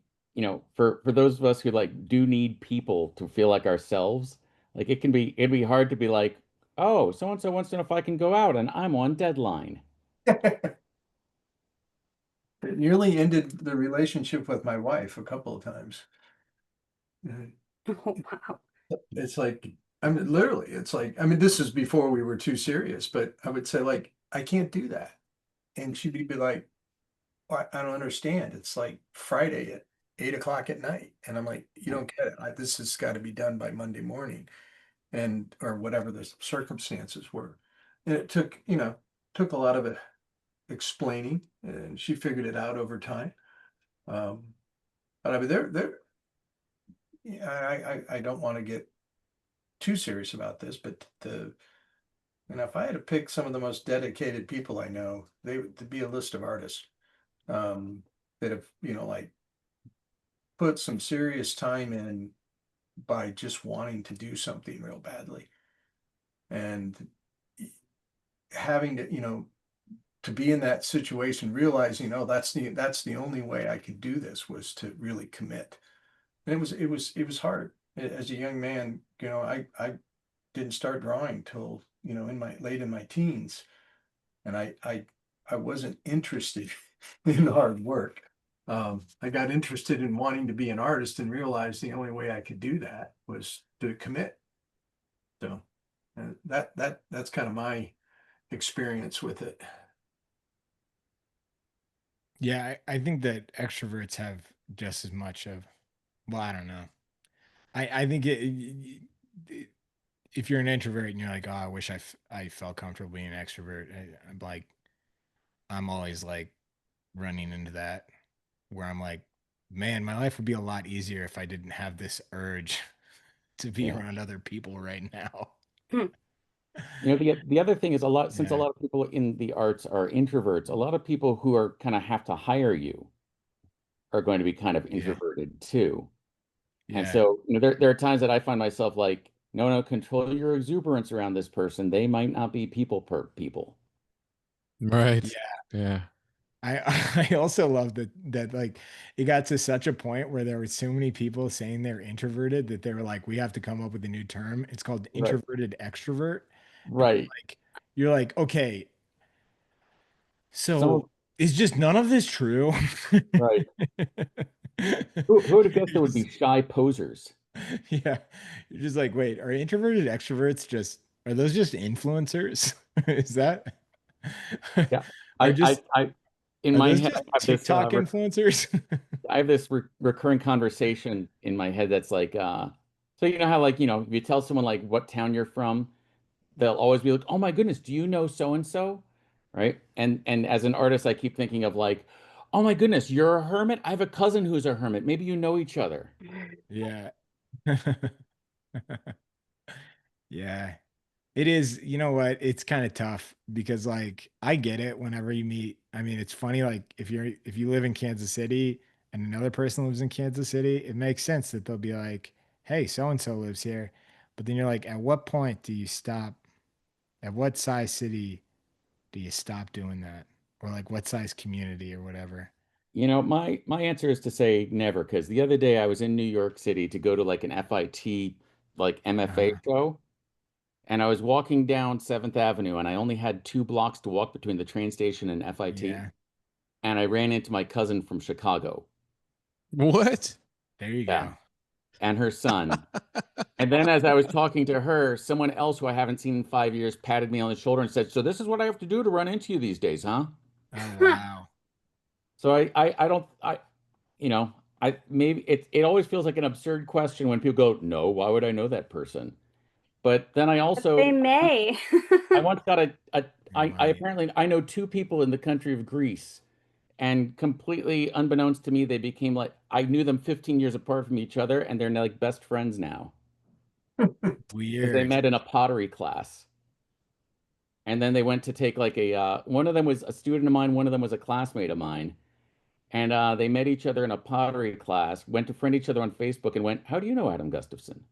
for those of us who like do need people to feel like ourselves, like it'd be hard to be like, oh, so and so wants to know if I can go out and I'm on deadline. It nearly ended the relationship with my wife a couple of times. Uh, Oh, wow. It's like, I mean, literally, it's like, I mean, this is before we were too serious, but I would say, like, I can't do that. And she'd be like, I don't understand. It's like Friday at 8 o'clock at night. And I'm like, you don't get it. This has got to be done by Monday morning and, or whatever the circumstances were. And it took a lot of explaining and she figured it out over time. Um, but I mean, yeah, I don't want to get too serious about this, but if I had to pick some of the most dedicated people I know, they would be a list of artists that have, like put some serious time in by just wanting to do something real badly and having to, to be in that situation, realizing, oh, that's the only way I could do this was to really commit. And it was hard. As a young man, I didn't start drawing till, in my teens. And I wasn't interested in hard work. I got interested in wanting to be an artist and realized the only way I could do that was to commit. So that's kind of my experience with it. Yeah, I think that extroverts have just as much of, well, I don't know. I think if you're an introvert and you're like, oh, I wish I felt comfortable being an extrovert, I'm like, I'm always like running into that where I'm like, man, my life would be a lot easier if I didn't have this urge to be Yeah. around other people right now. Hmm. The other thing is since a Yeah, lot of people in the arts are introverts, a lot of people who are kind of have to hire you are going to be kind of yeah, introverted too. And yeah, so, there are times that I find myself like, no, no, control your exuberance around this person. They might not be people. Right. yeah. Yeah. I also love that like it got to such a point where there were so many people saying they're introverted that they were like, we have to come up with a new term. It's called Right. introverted extrovert. And Right. you're like, okay, Some so is just none of this true? right. Who would have guessed there would be shy posers? Yeah. You're just like, wait, are introverted extroverts just are those just influencers? Is that Yeah. are I, I, just I, in are my those head, just TikTok influencers? I have this recurring conversation in my head that's like, so you know how like, if you tell someone like what town you're from, they'll always be like, "Oh my goodness, do you know so and so?" Right? And as an artist, I keep thinking of like, "Oh my goodness, you're a hermit? I have a cousin who's a hermit. Maybe you know each other." Yeah. Yeah. It is, you know what? It's kind of tough because like I get it whenever you meet. I mean, it's funny like if you live in Kansas City and another person lives in Kansas City, it makes sense that they'll be like, "Hey, so and so lives here." But then you're like, at what point do you stop? At what size city do you stop doing that? Or like what size community or whatever? My answer is to say never, because the other day I was in New York City to go to like an FIT like MFA Uh-huh. show, and I was walking down 7th Avenue, and I only had 2 blocks to walk between the train station and FIT, Yeah. and I ran into my cousin from Chicago. What? There you Yeah, go. and her son. And then as I was talking to her, someone else who I haven't seen in 5 years patted me on the shoulder and said, "So this is what I have to do to run into you these days, huh?" Oh wow. So I don't you know, I maybe it always feels like an absurd question when people go, "No, why would I know that person?" But then They may. I once got They I might. apparently I know 2 people in the country of Greece, and completely unbeknownst to me, they became like I knew them 15 years apart from each other, and they're like best friends now because they Weird. met in a pottery class. And then they went to take like one of them was a student of mine, one of them was a classmate of mine. And they met each other in a pottery class, went to friend each other on Facebook and went, "How do you know Adam Gustafson?"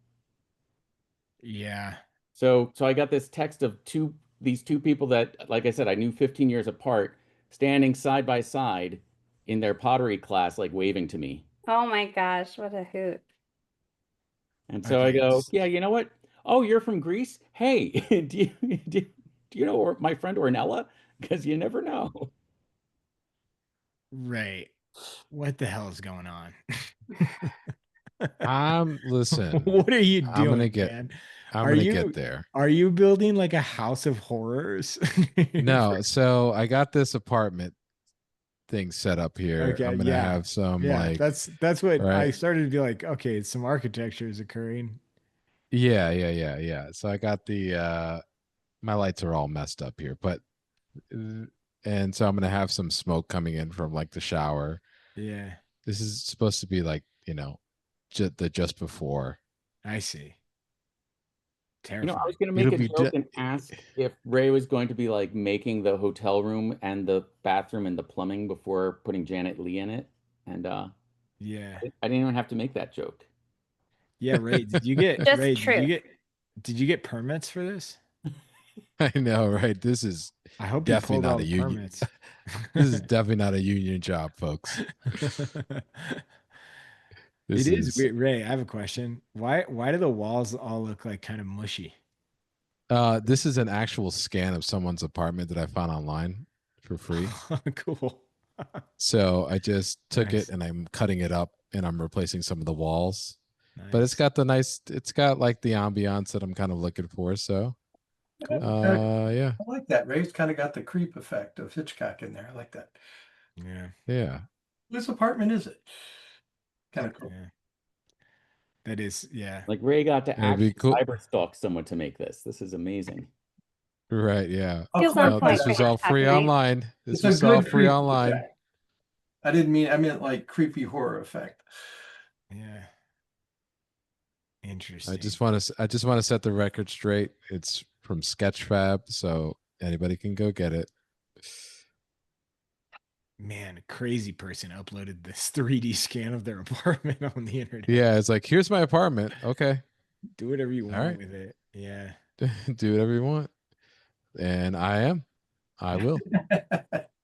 Yeah. So I got this text of these 2 people that, like I said, I knew 15 years apart, standing side by side in their pottery class, like waving to me. Oh my gosh, what a hoot. And so I Okay. go, "Yeah, you know what? Oh, you're from Greece? Hey, do you know my friend Ornella? Because you never know." Right. What the hell is going on? Listen, What are you I'm gonna doing, get man? I'm Are gonna get you there. are you building like a house of horrors? No, so I got this apartment thing set up here. Okay, I'm gonna yeah. have some Yeah, like, that's what right? I started to be like, okay, some architecture is occurring. Yeah. So I got the my lights are all messed up here, but and so I'm gonna have some smoke coming in from like the shower. Yeah, This is supposed to be like, just before. I see. I was Terrifying. going to make It'll a be joke and ask if Ray was going to be like making the hotel room and the bathroom and the plumbing before putting Janet Leigh in it. And Yeah. I didn't even have to make that joke. Yeah, Just truth. Did you get permits for this? I know, right? This is I hope you definitely pulled all not a the union. permits. This is definitely not a union job, folks. It This is is weird. Ray, I have a question. Why do the walls all look like kind of mushy? this is an actual scan of someone's apartment that I found online for free. Cool. So I just took it Nice. and I'm cutting it up and I'm replacing some of the walls. But Nice. it's got like the ambiance that I'm kind of looking for. So Cool. I yeah. like that. Ray's kind of got the creep effect of Hitchcock in there. I like that. Yeah. Yeah. Whose apartment is it? Kind of cool. Yeah. That is, yeah. Like Ray got to It'd be actually cool. cyberstalk someone to make this. This is amazing. Right. Yeah. I'll Feels on Well, clarify point this for that. was all Hitchcock, free right? online. This It's a was all good free creepy online. effect. I didn't mean, I meant like creepy horror effect. Yeah. I Interesting. I just want to set the record straight. It's from Sketchfab, so anybody can go get it. Man, a crazy person uploaded this 3D scan of their apartment on the internet. Yeah, it's like, here's my apartment. Okay. Do whatever you All want right. with it. Yeah. Do whatever you want. And I will.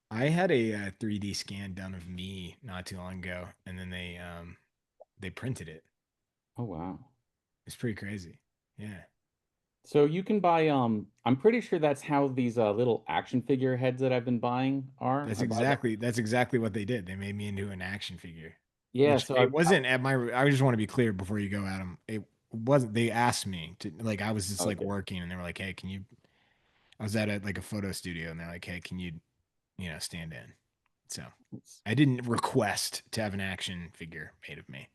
I had a 3D scan done of me not too long ago, and then they printed it. Oh wow. It's pretty crazy. Yeah. So you can buy I'm pretty sure that's how these little action figure heads that I've been buying are. That's I buy them. exactly what they did. They made me into an action figure. Yeah, Which so it wasn't at my I just want to be clear before you go at them. It wasn't they asked me to like I was just like Okay. working and they were like, "Hey, can you?" I was at like a photo studio and they're like, "Hey, can you, stand in?" So I didn't request to have an action figure made of me.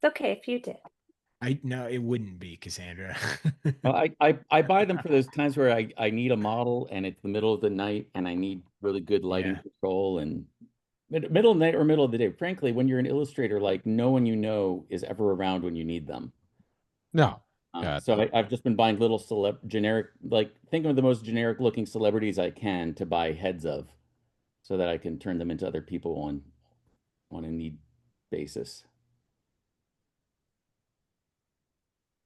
It's okay if you did. I no, it wouldn't be Cassandra. Well, I buy them for those times where I need a model and it's the middle of the night and I need really good lighting Yeah. control and middle of the night or middle of the day. Frankly, when you're an illustrator, like no one you know is ever around when you need them. No. Yeah. So I've just been buying little generic, like think of the most generic looking celebrities I can to buy heads of, so that I can turn them into other people on a need basis.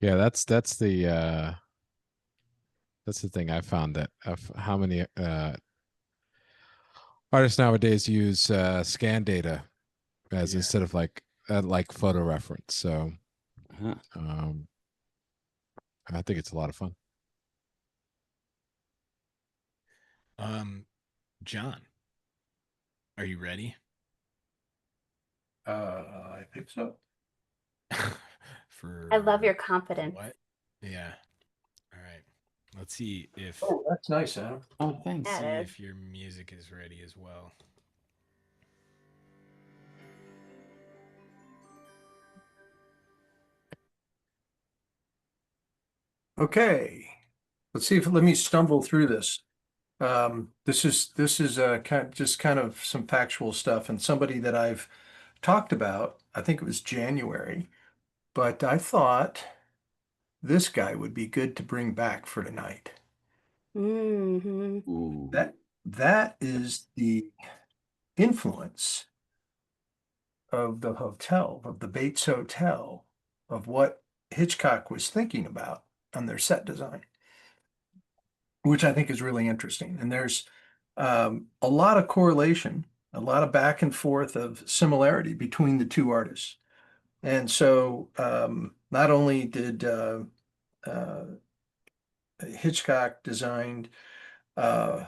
Yeah, that's the thing I found that of how many artists nowadays use scan data as Yeah. instead of like photo reference. So Huh. I think it's a lot of fun. John, are you ready? I think so. For I love your for confidence. what? Yeah. All right. Let's see if Oh, that's nice, Adam. Oh, thanks. Yeah, see it is. if your music is ready as well. Okay. Let's see if let me stumble through this. This is kind of some factual stuff and somebody that I've talked about. I think it was January, but I thought this guy would be good to bring back for tonight. Hmm. Ooh. That is the influence of the hotel, of the Bates Hotel, of what Hitchcock was thinking about on their set design, which I think is really interesting. And there's a lot of correlation, a lot of back and forth of similarity between the two artists. And so not only did uh, Hitchcock designed uh,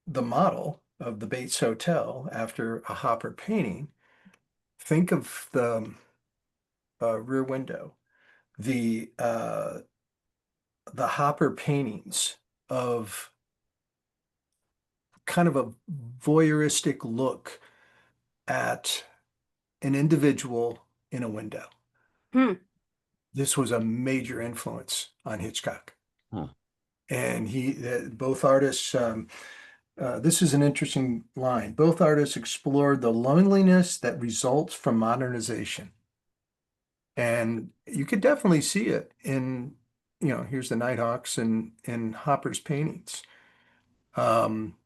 the model of the Bates Hotel after a Hopper painting, think of the rear window, the Hopper paintings of kind of a voyeuristic look at an individual in a window. Hmm. This was a major influence on Hitchcock. Huh. And both artists, this is an interesting line. Both artists explored the loneliness that results from modernization. And you could definitely see it in, here's the Nighthawks and in Hopper's paintings. Um,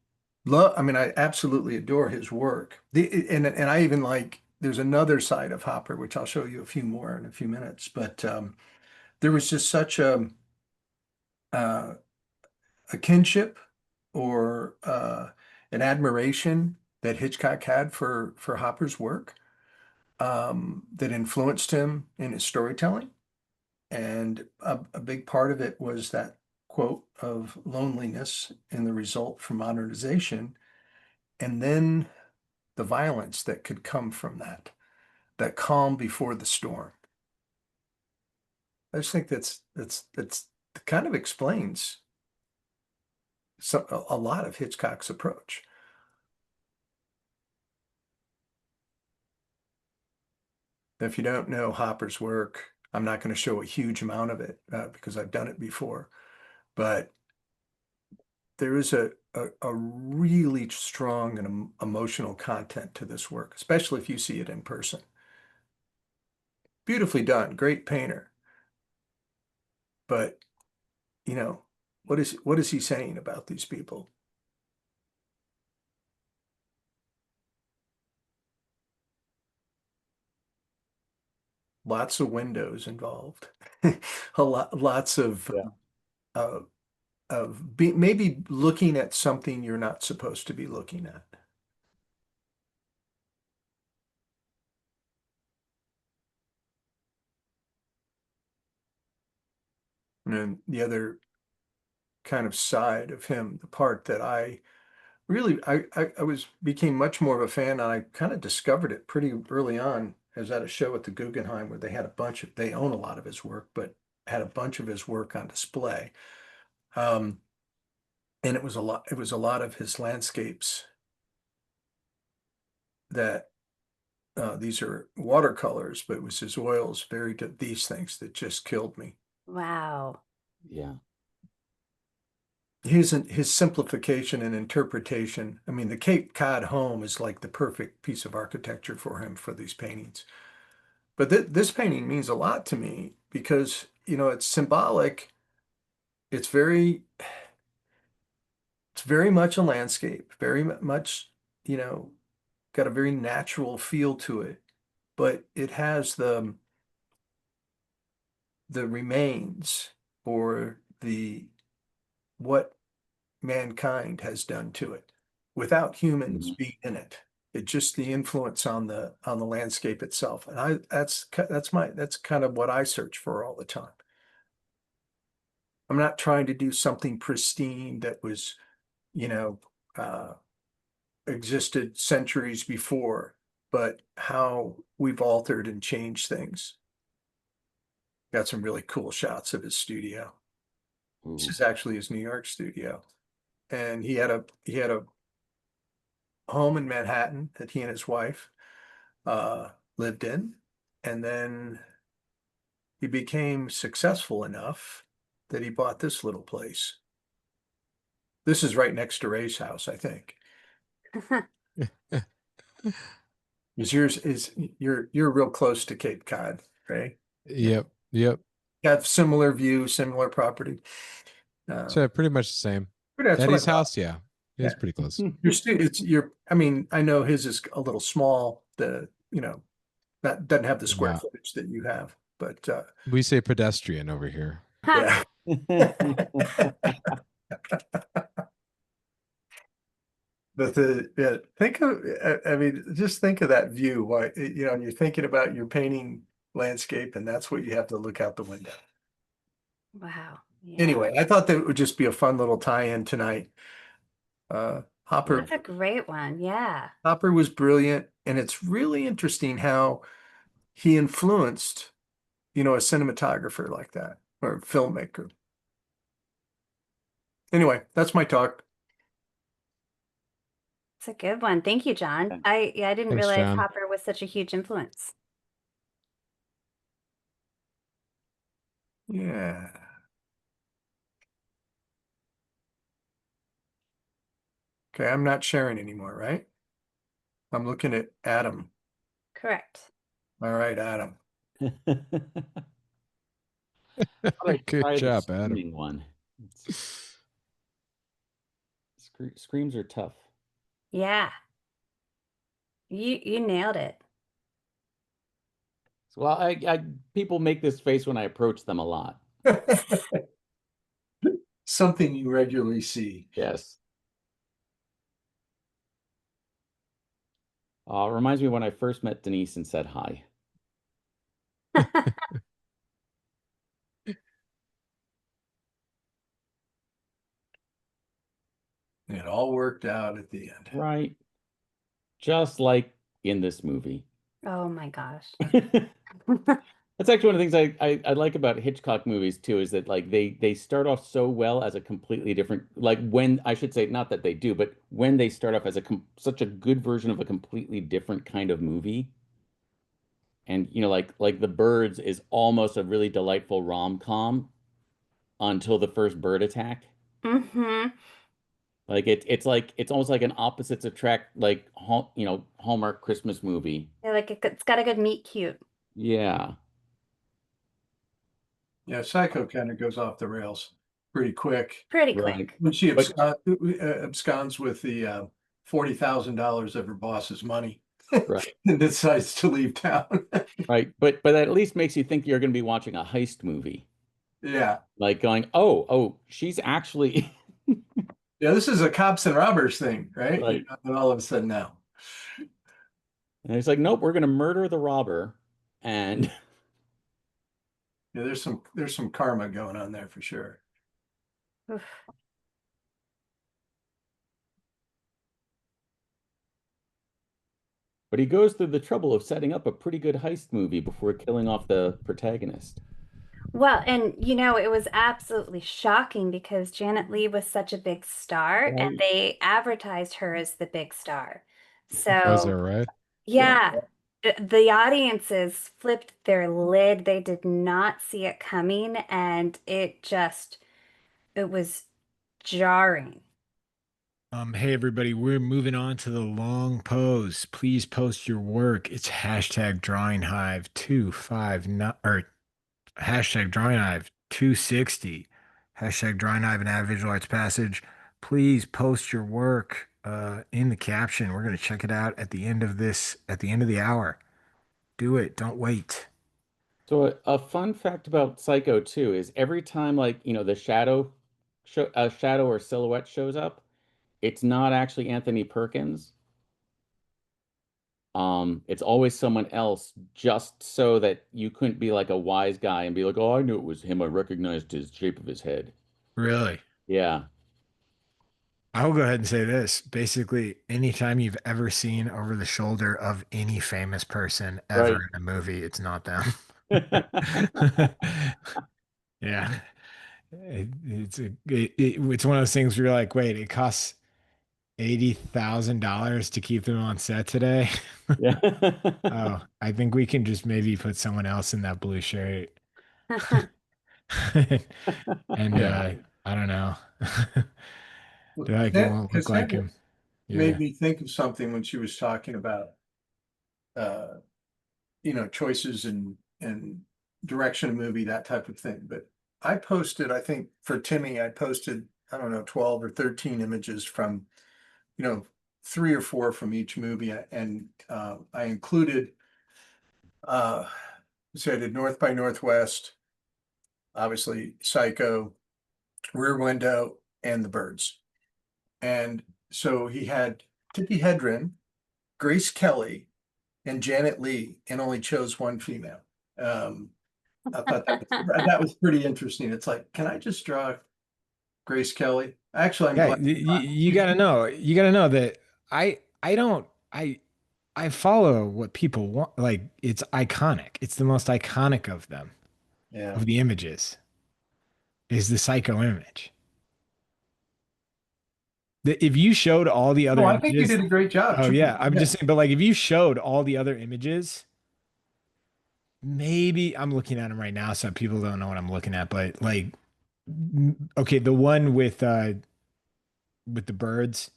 I mean, I absolutely adore his work. And I even like, there's another side of Hopper, which I'll show you a few more in a few minutes. But there was just such uh, a kinship or an admiration that Hitchcock had for Hopper's work that influenced him in his storytelling. And a big part of it was that quote of loneliness and the result from modernization, and then the violence that could come from that calm before the storm. I just think that's kind of explains a lot of Hitchcock's approach. If you don't know Hopper's work, I'm not going to show a huge amount of it because I've done it before, but there is a really strong and emotional content to this work, especially if you see it in person. Beautifully done, great painter. But, you know, what is he saying about these people? Lots of windows involved. Lots Yeah. uh, maybe looking at something you're not supposed to be looking at. And then the other kind of side of him, the part that I really I was became much more of a fan, and I kind of discovered it pretty early on. I was at a show at the Guggenheim where they had a bunch of they own a lot of his work, but had a bunch of his work on display. Um, and it was a lot of his landscapes that these are watercolors, but it was his oils, these things that just killed me. Wow. Yeah. His simplification and interpretation. I mean, the Cape Cod home is like the perfect piece of architecture for him for these paintings. But this painting means a lot to me because, it's symbolic. It's very much a landscape, very much, got a very natural feel to it, but it has the remains or what mankind has done to it without humans Mhm. being in it. It's just the influence on the landscape itself. And that's kind of what I search for all the time. I'm not trying to do something pristine that was, you know, uh, existed centuries before, but how we've altered and changed things. Got some really cool shots of his studio. This Ooh. is actually his New York studio. And he had a home in Manhattan that he and his wife lived in. And then he became successful enough that he bought this little place. This is right next to Ray's house, I think. Is yours is you're real close to Cape Cod, Ray? Yep. Yep. Got similar view, similar property. So pretty much the same. But that's what I Eddie's thought. house, yeah. Yeah. It's pretty close. I mean, I know his is a little small, that doesn't have the square Yeah. footage that you have, but We say pedestrian over here. yeah. But think of, I mean, just think of that view. Why, and you're thinking about your painting landscape, and that's what you have to look out the window. Wow. Yeah. Anyway, I thought that it would just be a fun little tie-in tonight. Hopper, That's a great one. Yeah. Hopper was brilliant, and it's really interesting how he influenced, a cinematographer like that or a filmmaker. Anyway, that's my talk. It's a good one. Thank you, John. Yeah. I didn't Thanks, realize John. Hopper was such a huge influence. Yeah. Okay, I'm not sharing anymore, right? I'm looking at Adam. Correct. All right, Adam. Thought I'd Good try the job, Adam. screaming one. Screams are tough. Yeah. You nailed it. Well, I people make this face when I approach them a lot. Something you regularly see. Yes. It reminds me when I first met Denise and said hi. It all worked out at the end. Right. Just like in this movie. Oh my gosh. That's actually one of the things I like about Hitchcock movies too, is that like they start off so well as a completely different, like when I should say not that they do, but when they start off as such a good version of a completely different kind of movie, And like The Birds is almost a really delightful rom-com until the first bird attack. Mm-hmm. Like it's almost like an opposites attract, like Hallmark Christmas movie. Yeah, like it's got a good meet cute. Yeah. Yeah, Psycho kind of goes off the rails pretty quick Pretty Right. quick. when she But absconds with the $40,000 of her boss's money right. and decides to leave town. Right. But that at least makes you think you're going to be watching a heist movie. Yeah. Like going, oh, she's actually Yeah, this is a cops and robbers thing, right? right. And all of a sudden now. And he's like, nope, we're going to murder the robber. And Yeah, there's some karma going on there for sure. Oof. but he goes through the trouble of setting up a pretty good heist movie before killing off the protagonist. Well, and it was absolutely shocking because Janet Leigh was such a big star and Right. they advertised her as the big star. Was it So, right? yeah, the audiences flipped their lid. They did not see it coming, and it was jarring. Hey everybody, we're moving on to the long pose. Please post your work. It's hashtag drawing hive 259 or hashtag drawing hive 260. Hashtag drawing hive and add visual arts passage. Please post your work in the caption. We're gonna check it out at the end of the hour. Do it. Don't wait. So a fun fact about Psycho 2 is every time like, the shadow or silhouette shows up, it's not actually Anthony Perkins. It's always someone else just so that you couldn't be like a wise guy and be like, "Oh, I knew it was him. I recognized his shape of his head." Really? Yeah. I'll go ahead and say this. Basically, anytime you've ever seen over the shoulder of any famous person ever Right. in a movie, it's not them. Yeah. It's one of those things where you're like, wait, it costs $80,000 to keep them on set today. Yeah. Oh, I think we can just maybe put someone else in that blue shirt. And Yeah. I don't know. Well, They're like, it won't look like Cassandra him. made Yeah. me think of something when she was talking about uh choices and direction of movie, that type of thing. But I posted, I think for Timmy, I posted, I don't know, 12 or 13 images from, 3 or 4 from each movie. And I included uh so I did North by Northwest, obviously Psycho, Rear Window, and The Birds. And so he had Tippi Hedren, Grace Kelly, and Janet Leigh, and only chose one female. Um, I thought that was pretty interesting. It's like, can I just draw Grace Kelly? Actually, I'm Yeah, glad. you gotta know that I don't I follow what people want. Like it's iconic. It's the most iconic of them, Yeah. of the images, is the Psycho image. If you showed all the No, other I think you images, did a great job. oh yeah, I'm Yeah. just saying, but like if you showed all the other images, maybe I'm looking at them right now, so people don't know what I'm looking at, but like okay, the one with the birds,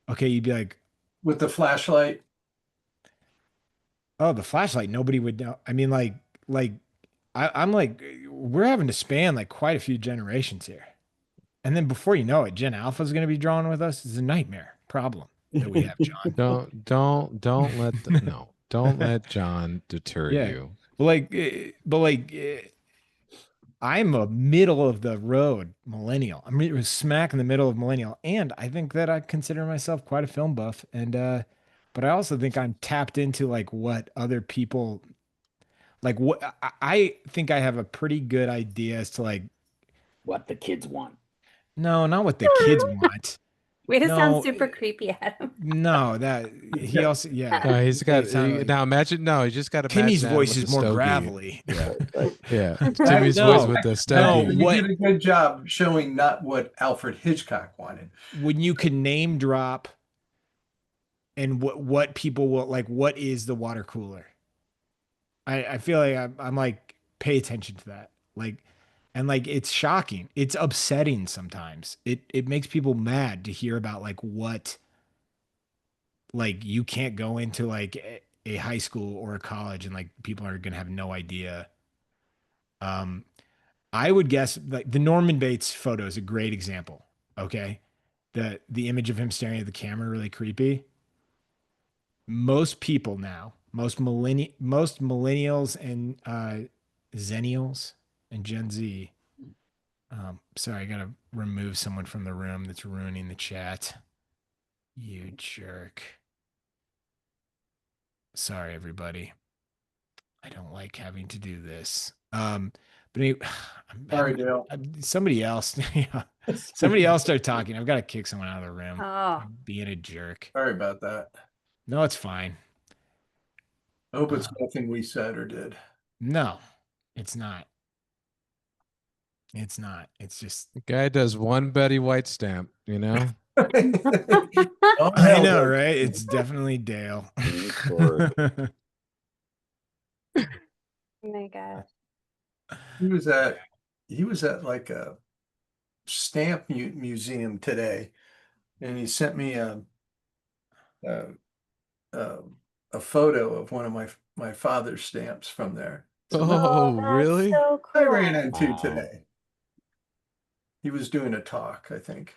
okay, you'd be like, With the flashlight. oh, the flashlight, nobody would know. I mean, like I'm like, we're having to span like quite a few generations here. And then before you know it, Gen Alpha is going to be drawn with us. It's a nightmare problem that we have, John. Don't let no. Don't let John deter Yeah. you. I'm a middle of the road millennial. I'm smack in the middle of millennial. And I think that I consider myself quite a film buff. And, but I also think I'm tapped into like what other people like what I think I have a pretty good idea as to like, What the kids want. no, not what the kids want. Way to sound No, super creepy, Adam. no, that he also, yeah. No, he's got It sounded like now imagine no, you just got to Timmy's imagine Adam voice with is the more stogie. gravelly. Yeah. Right. Yeah. Actually, Timmy's No, voice with the no, stogie. you what did a good job showing not what Alfred Hitchcock wanted. when you can name drop and what people will like, what is the water cooler? I feel like I'm like, pay attention to that. Like, and like, it's shocking. It's upsetting sometimes. It makes people mad to hear about like what, like you can't go into like a high school or a college and like people are gonna have no idea. Um, I would guess like the Norman Bates photo is a great example. Okay. The image of him staring at the camera, really creepy. Most people now, most millennials and zennials and Gen Z. Sorry, I gotta remove someone from the room that's ruining the chat. You jerk. Sorry, everybody. I don't like having to do this. But anyway, Sorry, Dale. somebody else, yeah, somebody else start talking. I've got to kick someone out of the room. Oh, I'm being a jerk. Sorry about that. No, it's fine. I hope it's Uh, nothing we said or did. no, it's not. It's not. It's just, The guy does one Betty White stamp, you know? Don't I hell know, no. right? It's definitely Dale. Sword. oh my gosh. He was at like a stamp museum today, and he sent me a, a, a photo of one of my father's stamps from there. So that's Oh, Oh, that's really? so what I ran cool. into Wow. today. He was doing a talk, I think.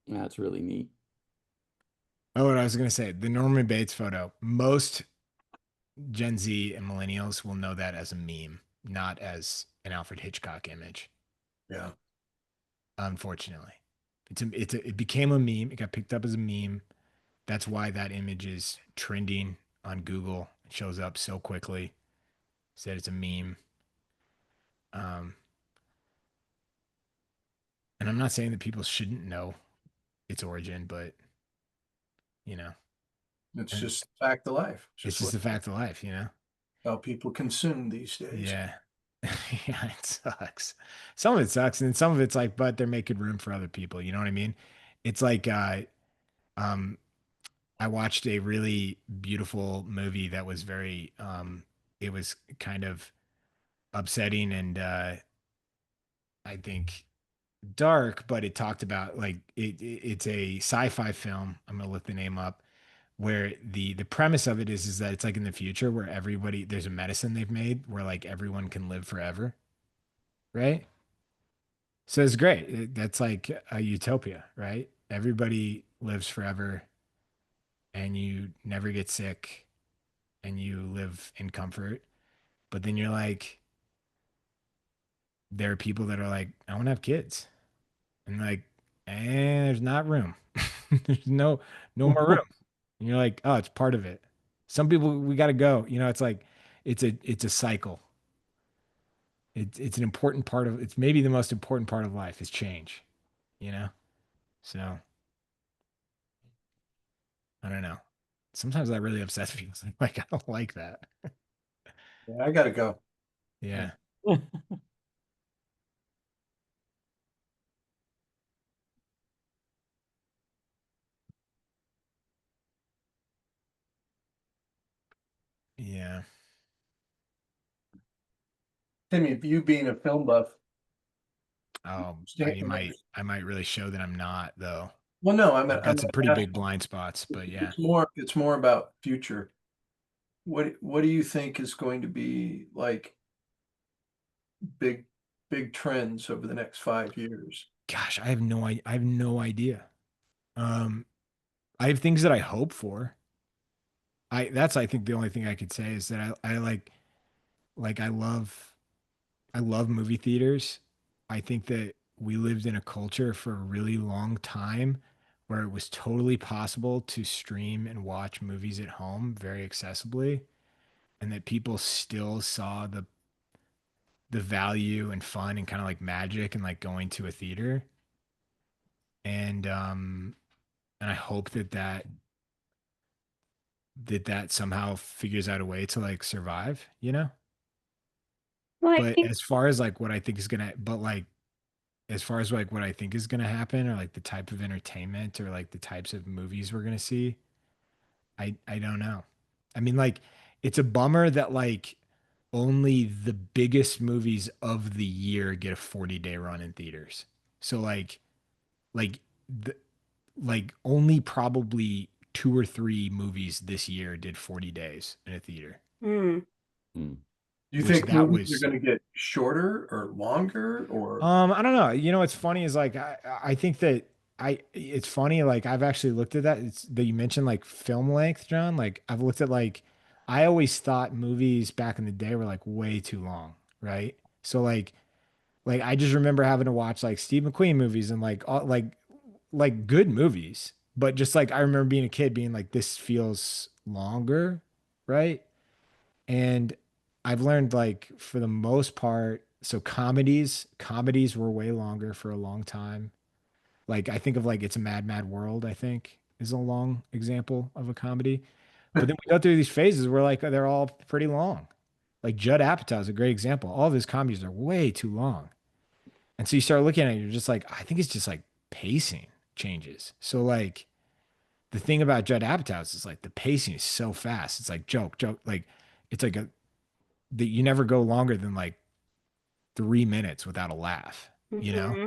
That's really neat. Oh, what I was gonna say, the Norman Bates photo. Most Gen Z and millennials will know that as a meme, not as an Alfred Hitchcock image. Yeah. Unfortunately, it became a meme. It got picked up as a meme. That's why that image is trending on Google. It shows up so quickly. Said it's a meme. Um, and I'm not saying that people shouldn't know its origin, but you know, It's and just a fact of life. It's it's just just a fact of life, you know? how people consume these days. Yeah. Yeah, it sucks. Some of it sucks, and then some of it's like, but they're making room for other people. You know what I mean? It's like um I watched a really beautiful movie that was very it was kind of upsetting and I think dark, but it talked about like it's a sci-fi film. I'm gonna look the name up where the premise of it is that it's like in the future where everybody there's a medicine they've made where like everyone can live forever, right? So it's great. That's like a utopia, right? Everybody lives forever and you never get sick and you live in comfort. But then you're like, there are people that are like, I want to have kids. And like, there's not room. There's no more room. And you're like, oh, it's part of it. Some people we gotta go. You know, it's like it's a cycle. It's an important part of it's maybe the most important part of life is change, you know? So I don't know. Sometimes that really upsets me. It's like I don't like that. Yeah, I gotta go. Yeah. Yeah. Timmy, you being a film buff, I might really show that I'm not though. well, no, I've got some pretty big asking. blind spots, but yeah. It's more about future. What do you think is going to be like big big trends over the next 5 years? Gosh, I have no idea. Um, I have things that I hope for. I think the only thing I could say is that I like I love movie theaters. I think that we lived in a culture for a really long time where it was totally possible to stream and watch movies at home very accessibly, and that people still saw the value and fun and kind of like magic and like going to a theater. And I hope that somehow figures out a way to like survive, you know? Well, I But think as far as like what I think is gonna, but like as far as like what I think is gonna happen, or like the type of entertainment, or like the types of movies we're gonna see, I don't know. I mean, like, it's a bummer that like only the biggest movies of the year get a 40-day run in theaters. So like the like only probably two or three movies this year did 40 days in a theater, Hmm. Hmm. Do you which think that movies are was going to get shorter or longer or? I don't know. You know, what's funny is like I think that it's funny, like I've actually looked at that. It's that you mentioned like film length, John. Like I've looked at like I always thought movies back in the day were like way too long, right? So like I just remember having to watch like Steve McQueen movies and like all like good movies, but just like I remember being a kid being like this feels longer, right? And I've learned like for the most part, so comedies were way longer for a long time. Like I think of like It's a Mad Mad World, I think is a long example of a comedy. But then we go through these phases where like they're all pretty long. Like Judd Apatow is a great example. All of his comedies are way too long. And so you start looking at it, you're just like, I think it's just like pacing changes. So like the thing about Judd Apatow is like the pacing is so fast. It's like joke, like it's like a that you never go longer than like 3 minutes without a laugh, you know? Hmm.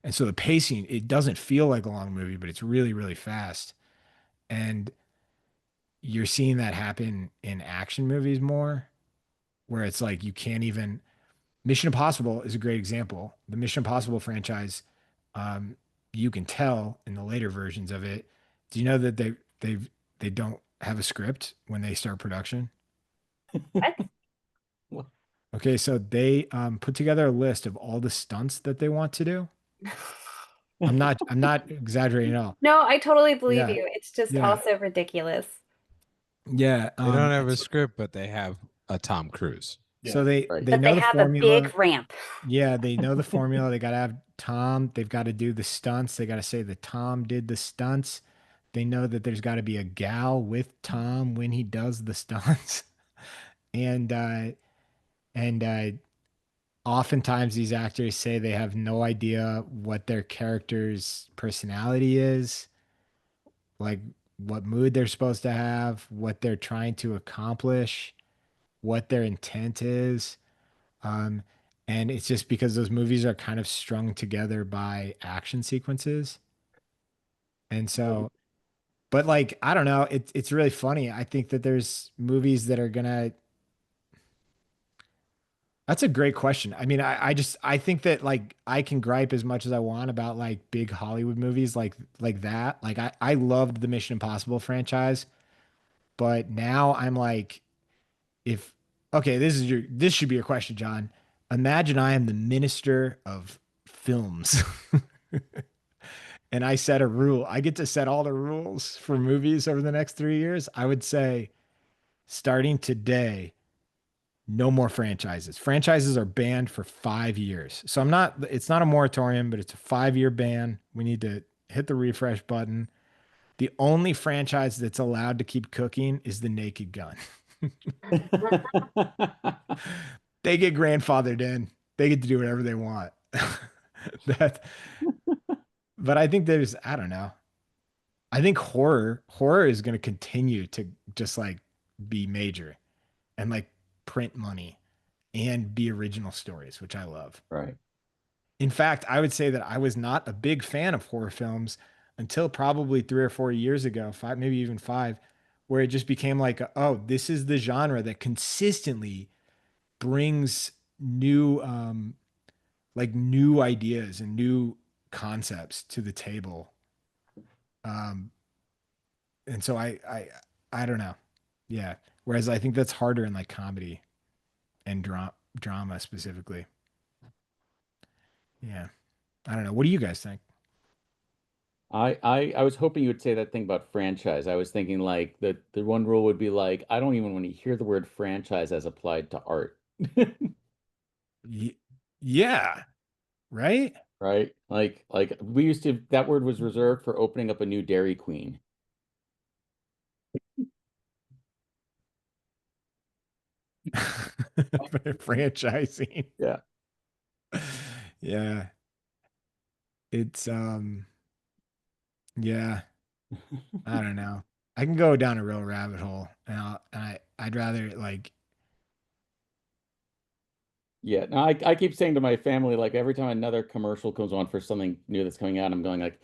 And so the pacing, it doesn't feel like a long movie, but it's really, really fast. And you're seeing that happen in action movies more, where it's like you can't even. Mission Impossible is a great example. The Mission Impossible franchise, um, you can tell in the later versions of it. Do you know that they don't have a script when they start production? What? What? Okay, so they put together a list of all the stunts that they want to do. I'm not exaggerating at all. No, I totally believe Yeah, you. It's just yeah, also ridiculous. yeah. They don't have And a so, script, but they have a Tom Cruise. so Yeah. Right. they But know they the have a formula. big ramp. Yeah, they know the formula. They got to have Tom. They've got to do the stunts. They got to say that Tom did the stunts. They know that there's got to be a gal with Tom when he does the stunts. And oftentimes these actors say they have no idea what their character's personality is, like what mood they're supposed to have, what they're trying to accomplish, what their intent is. Um, and it's just because those movies are kind of strung together by action sequences. And so, but like, I don't know, it's really funny. I think that there's movies that are gonna, that's a great question. I mean, I think that like I can gripe as much as I want about like big Hollywood movies like that. Like I loved the Mission Impossible franchise, but now I'm like, if okay, this should be your question, John. Imagine I am the minister of films. And I set a rule. I get to set all the rules for movies over the next 3 years. I would say starting today, no more franchises. Franchises are banned for 5 years. So it's not a moratorium, but it's a 5-year ban. We need to hit the refresh button. The only franchise that's allowed to keep cooking is the Naked Gun. They get grandfathered in. They get to do whatever they want. that, but I think I don't know. I think horror is going to continue to just like be major and like print money and be original stories, which I love. Right. In fact, I would say that I was not a big fan of horror films until probably 3 or 4 years ago, five, maybe even five, where it just became like, oh, this is the genre that consistently brings new ideas and new concepts to the table. Um, and so I don't know. Yeah. Whereas I think that's harder in like comedy and drama specifically. Yeah. I don't know. What do you guys think? I was hoping you would say that thing about franchise. I was thinking like the one rule would be like, I don't even want to hear the word franchise as applied to art. Y- yeah. Right. Right? Like we used to, that word was reserved for opening up a new Dairy Queen. Franchising. Yeah. Yeah. It's yeah. I don't know. I can go down a real rabbit hole, and I'd rather like, Yeah, no, I keep saying to my family, like every time another commercial comes on for something new that's coming out, I'm going like,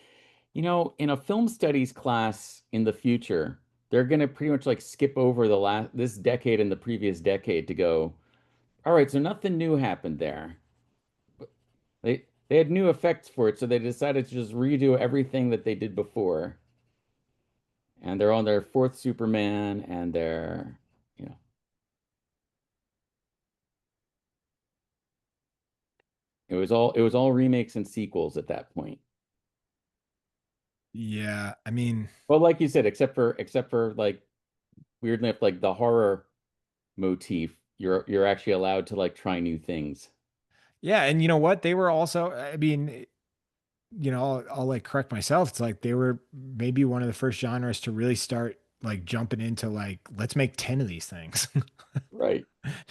in a film studies class in the future, they're gonna pretty much like skip over this decade and the previous decade to go, all right, so nothing new happened there. They had new effects for it, so they decided to just redo everything that they did before. And they're on their fourth Superman, and you know, it was all remakes and sequels at that point. yeah, I mean, Well, like you said, except for like weirdly enough, like the horror motif, you're actually allowed to like try new things. yeah, and you know what? They were also, I mean, I'll like correct myself. It's like they were maybe one of the first genres to really start like jumping into like, let's make 10 of these things, Right.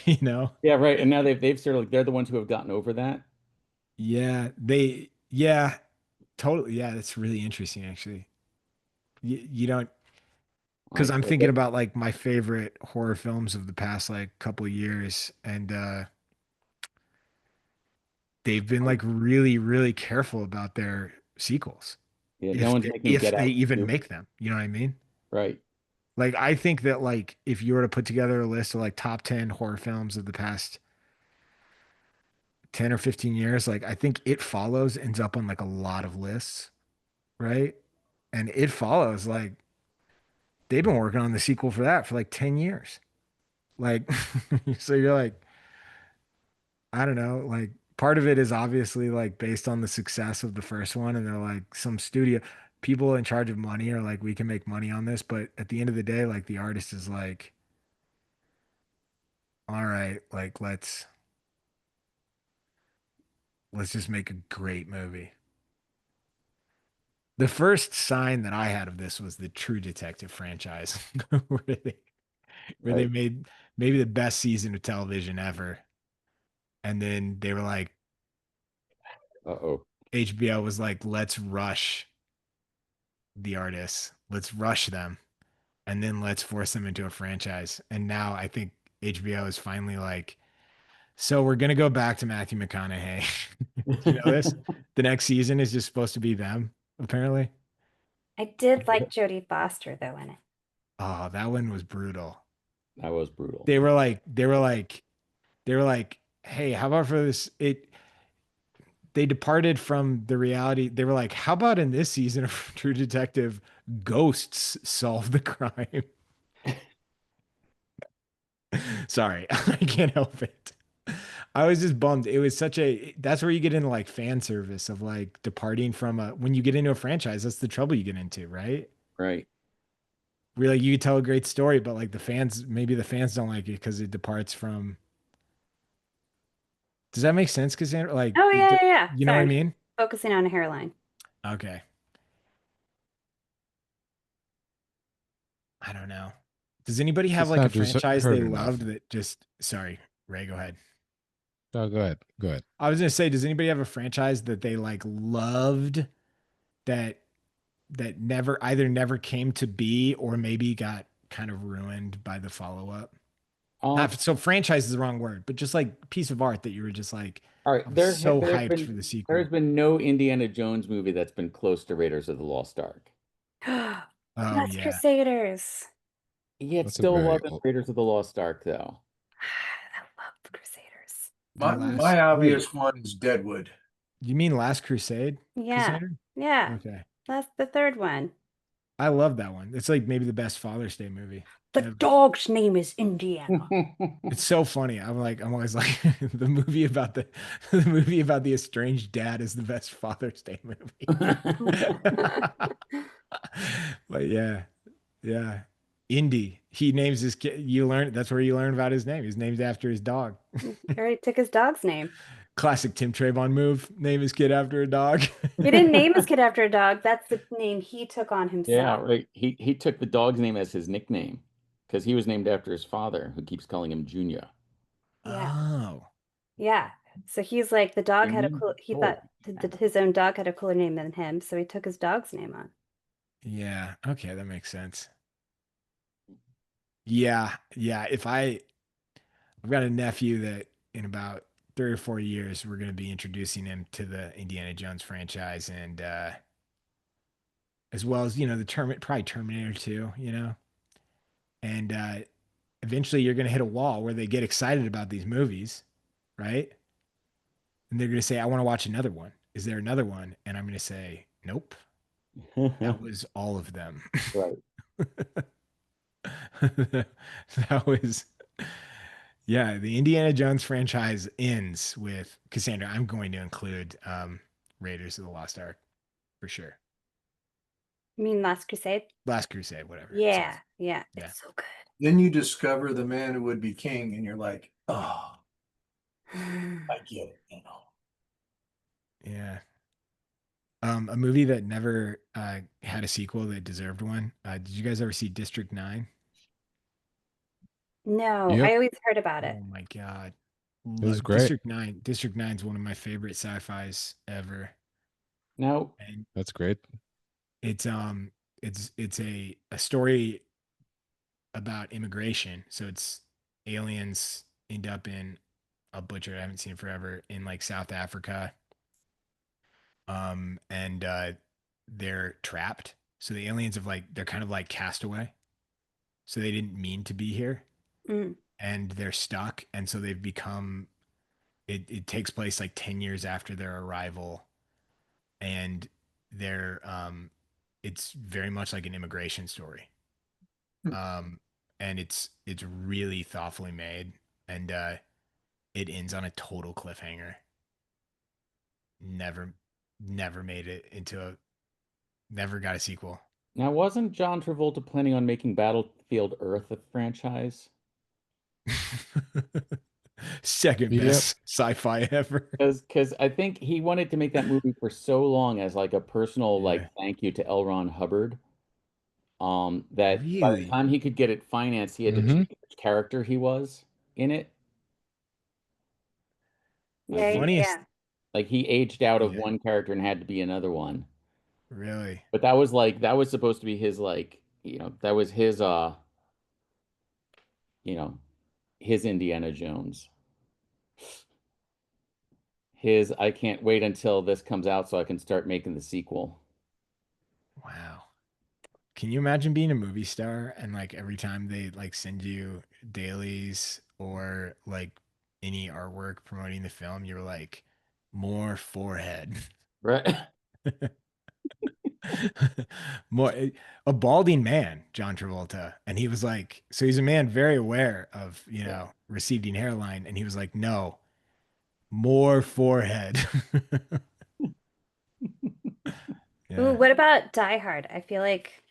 you know? Yeah, right. And now they've sort of like they're the ones who have gotten over that. Yeah, totally. Yeah, that's really interesting, actually. You don't, because Like I'm like thinking about like my favorite horror films of the past like couple years, and they've been like really, really careful about their sequels, yeah, no if one's making if Get they Out even 2. make them. You know what I mean? Right. Like I think that like if you were to put together a list of like top 10 horror films of the past 10 or 15 years, like I think It Follows ends up on like a lot of lists, right? And It Follows, like they've been working on the sequel for that for like 10 years. Like, so you're like, I don't know, like part of it is obviously like based on the success of the first one, and they're like some studio people in charge of money are like, we can make money on this, but at the end of the day, like the artist is like, all right, like let's just make a great movie. The first sign that I had of this was the True Detective franchise, where they where they Right. made maybe the best season of television ever. And then they were like, Uh-oh. HBO was like, let's rush the artists, let's rush them, and then let's force them into a franchise. And now I think HBO is finally like, so we're gonna go back to Matthew McConaughey. You know this? The next season is just supposed to be them, apparently. I did like Jodie Foster though in it. Oh, that one was brutal. That was brutal. They were like, hey, how about for this? They departed from the reality. They were like, how about in this season of True Detective, ghosts solve the crime? Sorry, I can't help it. I was just bummed. It was that's where you get into like fan service of like departing from when you get into a franchise, that's the trouble you get into, right? Right. Really, you tell a great story, but like maybe the fans don't like it because it departs from. Does that make sense, Cassandra? Like, Oh yeah, yeah, yeah. you know what Sorry, I I'm mean? focusing on a hairline. Okay. I don't know. Does anybody have It's like a not just franchise they heard loved enough. that just, sorry, Ray, go ahead. No, go ahead. Go ahead. I was gonna say, does anybody have a franchise that they like loved that never either never came to be or maybe got kind of ruined by the follow-up? Um, Not so franchise is the wrong word, but just like piece of art that you were just like, all right. I'm so hyped for Been the there's sequel. been no Indiana Jones movie that's been close to Raiders of the Lost Ark. Oh Last yeah. Crusaders. Yeah, it That's a still very wasn't old. Raiders of the Lost Ark though. I love Crusaders. The My last wait, obvious one is Deadwood. you mean Last Crusade, Yeah, Cassandra? yeah. Okay. That's the third one. I love that one. It's like maybe the best Father's Day movie The ever. dog's name is Indiana. It's so funny. I'm always like the movie about the movie about the estranged dad is the best Father's Day movie. But yeah, yeah. Indy. He names his kid. That's where you learn about his name. He's named after his dog. He already took his dog's name. Classic Tim Trayvon move. Name his kid after a dog. He didn't name his kid after a dog. That's the name he took on Yeah, himself. right. He took the dog's name as his nickname because he was named after his father, who keeps calling him Junior. Yeah. Oh, Yeah. So he's like the dog had a Junior? cool he Oh, thought that his own dog had a cooler name than him, so he took his dog's name on. yeah. Okay, that makes sense. Yeah, yeah. I've got a nephew that in about 3 or 4 years we're going to be introducing him to the Indiana Jones franchise, and as well as the probably Terminator 2, and eventually you're going to hit a wall where they get excited about these movies, right? And they're going to say, "I want to watch another one. Is there another one?" And I'm going to say, "Nope, that was all of them." Right. That was, yeah, the Indiana Jones franchise ends with Cassandra. I'm going to include Raiders of the Lost Ark for sure. You mean Last Crusade? Last Crusade, whatever. Yeah, yeah, Yeah. it's so good. Then you discover the man who would be king, and you're like, oh, I get it, Yeah. A movie that never had a sequel that deserved one. Did you guys ever see District 9? No, Yep. I always heard about it. Oh my God. It was great. District 9 is one of my favorite sci-fis ever. Now, And That's great. it's a story about immigration. So it's aliens end up in, I'll butcher it, I haven't seen it forever, in like South Africa. And they're trapped. So the aliens have they're kind of like castaway. So they didn't mean to be here Mm. and they're stuck. And so they've become, it takes place like 10 years after their arrival. And they're, it's very much like an immigration story. Hmm. And it's really thoughtfully made, and it ends on a total cliffhanger. Never, never made it into never got a sequel. now wasn't John Travolta planning on making Battlefield Earth a franchise? Second Yep. best sci-fi ever. Because I think he wanted to make that movie for so long as like a personal Yeah. thank you to L. Ron Hubbard. That by the Really? time he could get it financed, he had to Mm-hmm. change which character he was in it. The Yeah, Like he, funniest, yeah. like he aged out of yeah, one character and had to be another one. really. But that was supposed to be his that was his you know, his Indiana Jones. His I can't wait until this comes out so I can start making the sequel. Wow. Can you imagine being a movie star and every time they send you dailies or any artwork promoting the film, you're like, more forehead. Right. More a balding man, John Travolta. And he was like, so he's a man very aware of, Yeah. receding hairline. And he was like, no, more forehead. Ooh, Yeah. what about Die Hard? I feel like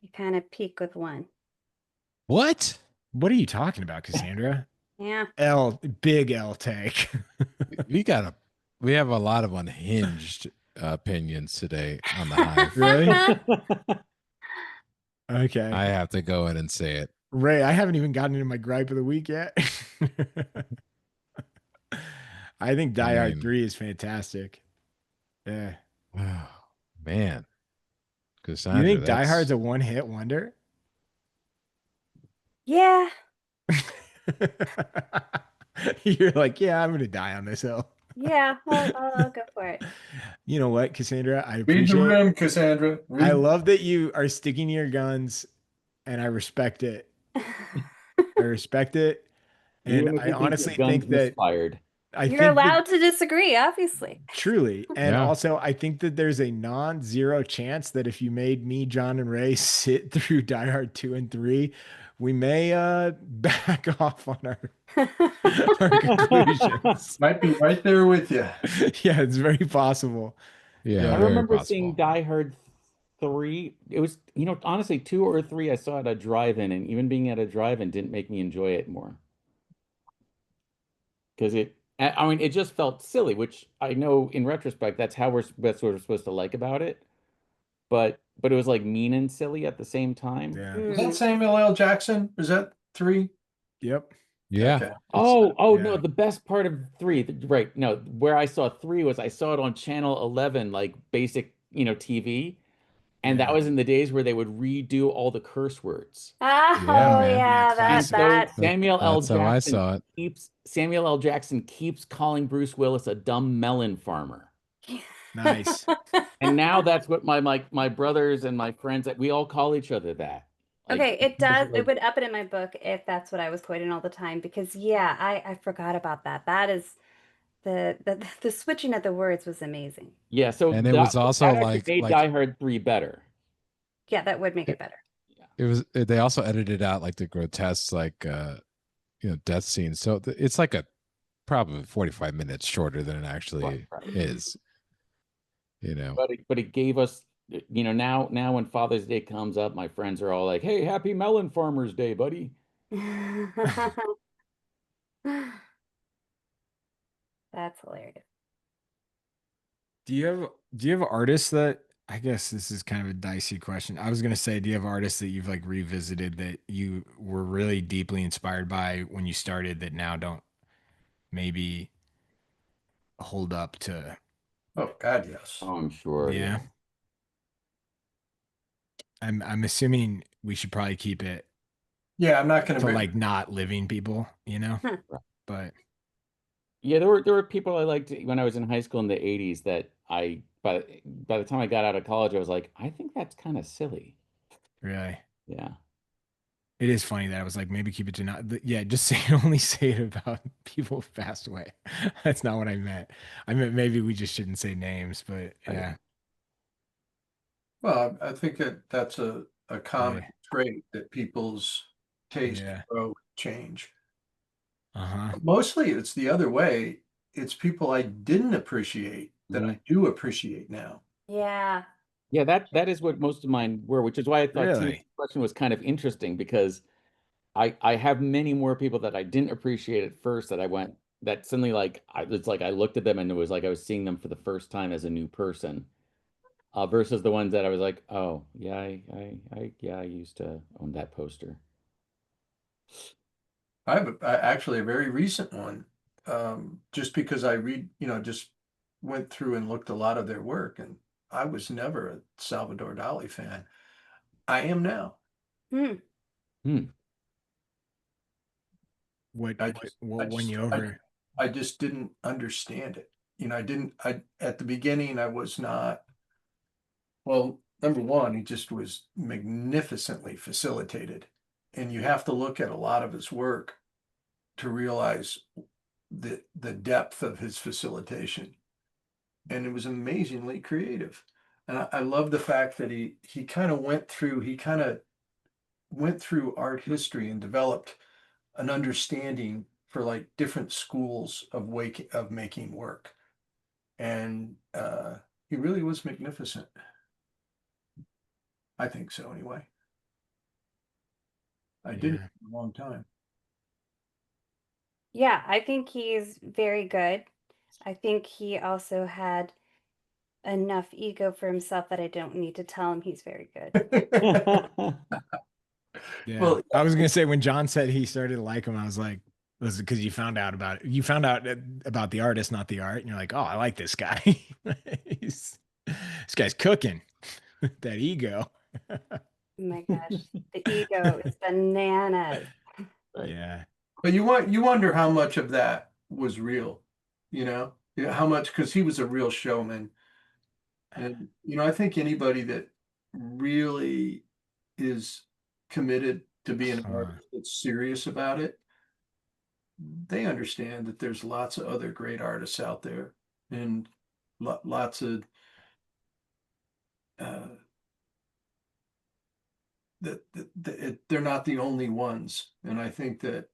you kind of peak with one. What? What are you talking about, Cassandra? Yeah. Big L take. We have a lot of unhinged opinions today on the Hive. Really? Okay. I have to go in and say it. Ray, I haven't even gotten into my gripe of the week yet. I think Die Hard mean, 3 is fantastic. Yeah. Man, You Cassandra, think Die Hard's that's a one-hit wonder? Yeah. You're like, yeah, I'm gonna die on this hill. Yeah. I'll go for it. You know what, Cassandra? I Read the appreciate it. room, Cassandra. I Read- love that you are sticking to your guns, and I respect it. I respect it. And Even if I you think your honestly gun's think that misfired. I You're think that allowed to disagree, obviously. truly. And Yeah. also, I think that there's a non-zero chance that if you made me, John, and Ray sit through Die Hard 2 and 3, we may back off on our conclusions. Might be right there with you. Yeah, it's very possible. yeah, Yeah. I very remember possible. seeing Die Hard 3. It was, honestly, 2 or 3 I saw at a drive-in, and even being at a drive-in didn't make me enjoy it more. Because it just felt silly, which I know in retrospect that's what we're supposed to like about it. But it was like mean and silly at the same time. Yeah. Was that Samuel L. Jackson? Was that 3? Yep. Yeah. Okay. Oh Yeah. no, the best part of 3, right? No, where I saw 3 was I saw it on channel 11, like basic, TV. And that Yeah. was in the days where they would redo all the curse words. Oh, Yeah, man. yeah, Yeah, that And classic. so that. That's how I saw it. Samuel L. Jackson keeps calling Bruce Willis a dumb melon farmer. Nice. And now that's what my brothers and my friends, we all call each other that. Like, Okay, it does. It like, would up it in my book if that's what I was quoting all the time because yeah, I forgot about that. That is the switching of the words was amazing. yeah, so And it was also that actually made like Die Hard 3 better. Yeah, that would make it better. Yeah. it was. They also edited out like the grotesque death scenes. So it's like a probably 45 minutes shorter than it actually Right. is. You know. But it gave us, now when Father's Day comes up, my friends are all like, "Hey, happy Melon Farmers Day, buddy." That's hilarious. Do you have artists that, I guess this is kind of a dicey question. I was gonna say, do you have artists that you've like revisited that you were really deeply inspired by when you started that now don't maybe hold up to? Oh, God, yes. Oh, I'm sure. Yeah. I'm assuming we should probably keep it Yeah, I'm not going to to like not living people, but Yeah, there were people I liked when I was in high school in the 80s that by the time I got out of college, I was like, I think that's kind of silly. really. Yeah. It is funny that I was like, maybe keep it to not. Yeah, just only say it about people who passed away. That's not what I meant. I meant maybe we just shouldn't say names, but yeah, Well, I think that's a common yeah, trait that people's taste yeah. grow change. Uh-huh. Mostly it's the other way. It's people I didn't appreciate that Mhm. I do appreciate now. Yeah. Yeah, that is what most of mine were, which is why I thought Tina's Really? question was kind of interesting because I have many more people that I didn't appreciate at first that suddenly it's like I looked at them and it was like I was seeing them for the first time as a new person. Versus the ones that I was like, oh yeah, I used to own that poster. I have actually a very recent one, just because I just went through and looked a lot of their work, and I was never a Salvador Dali fan. I am now. Hmm. Hmm. What I what just, what won you over? I just didn't understand it. At the beginning, I was not, well, number one, he just was magnificently facilitated. And you have to look at a lot of his work to realize the depth of his facilitation. And it was amazingly creative. And I love the fact that he kind of went through art history and developed an understanding for like different schools of making work. And he really was magnificent. I think so anyway. I did it Yeah. for a long time. Yeah, I think he's very good. I think he also had enough ego for himself that I don't need to tell him he's very good. Yeah. Well, I was gonna say when John said he started to like him, I was like, was it because you found out about it? You found out about the artist, not the art, and you're like, oh, I like this guy. This guy's cooking. That ego. Oh my gosh, the ego is bananas. Yeah. but you wonder how much of that was real, how much, because he was a real showman. And I think anybody that really is committed to being an Huh. artist that's serious about it, they understand that there's lots of other great artists out there and lots of uh, they're not the only ones. And I think that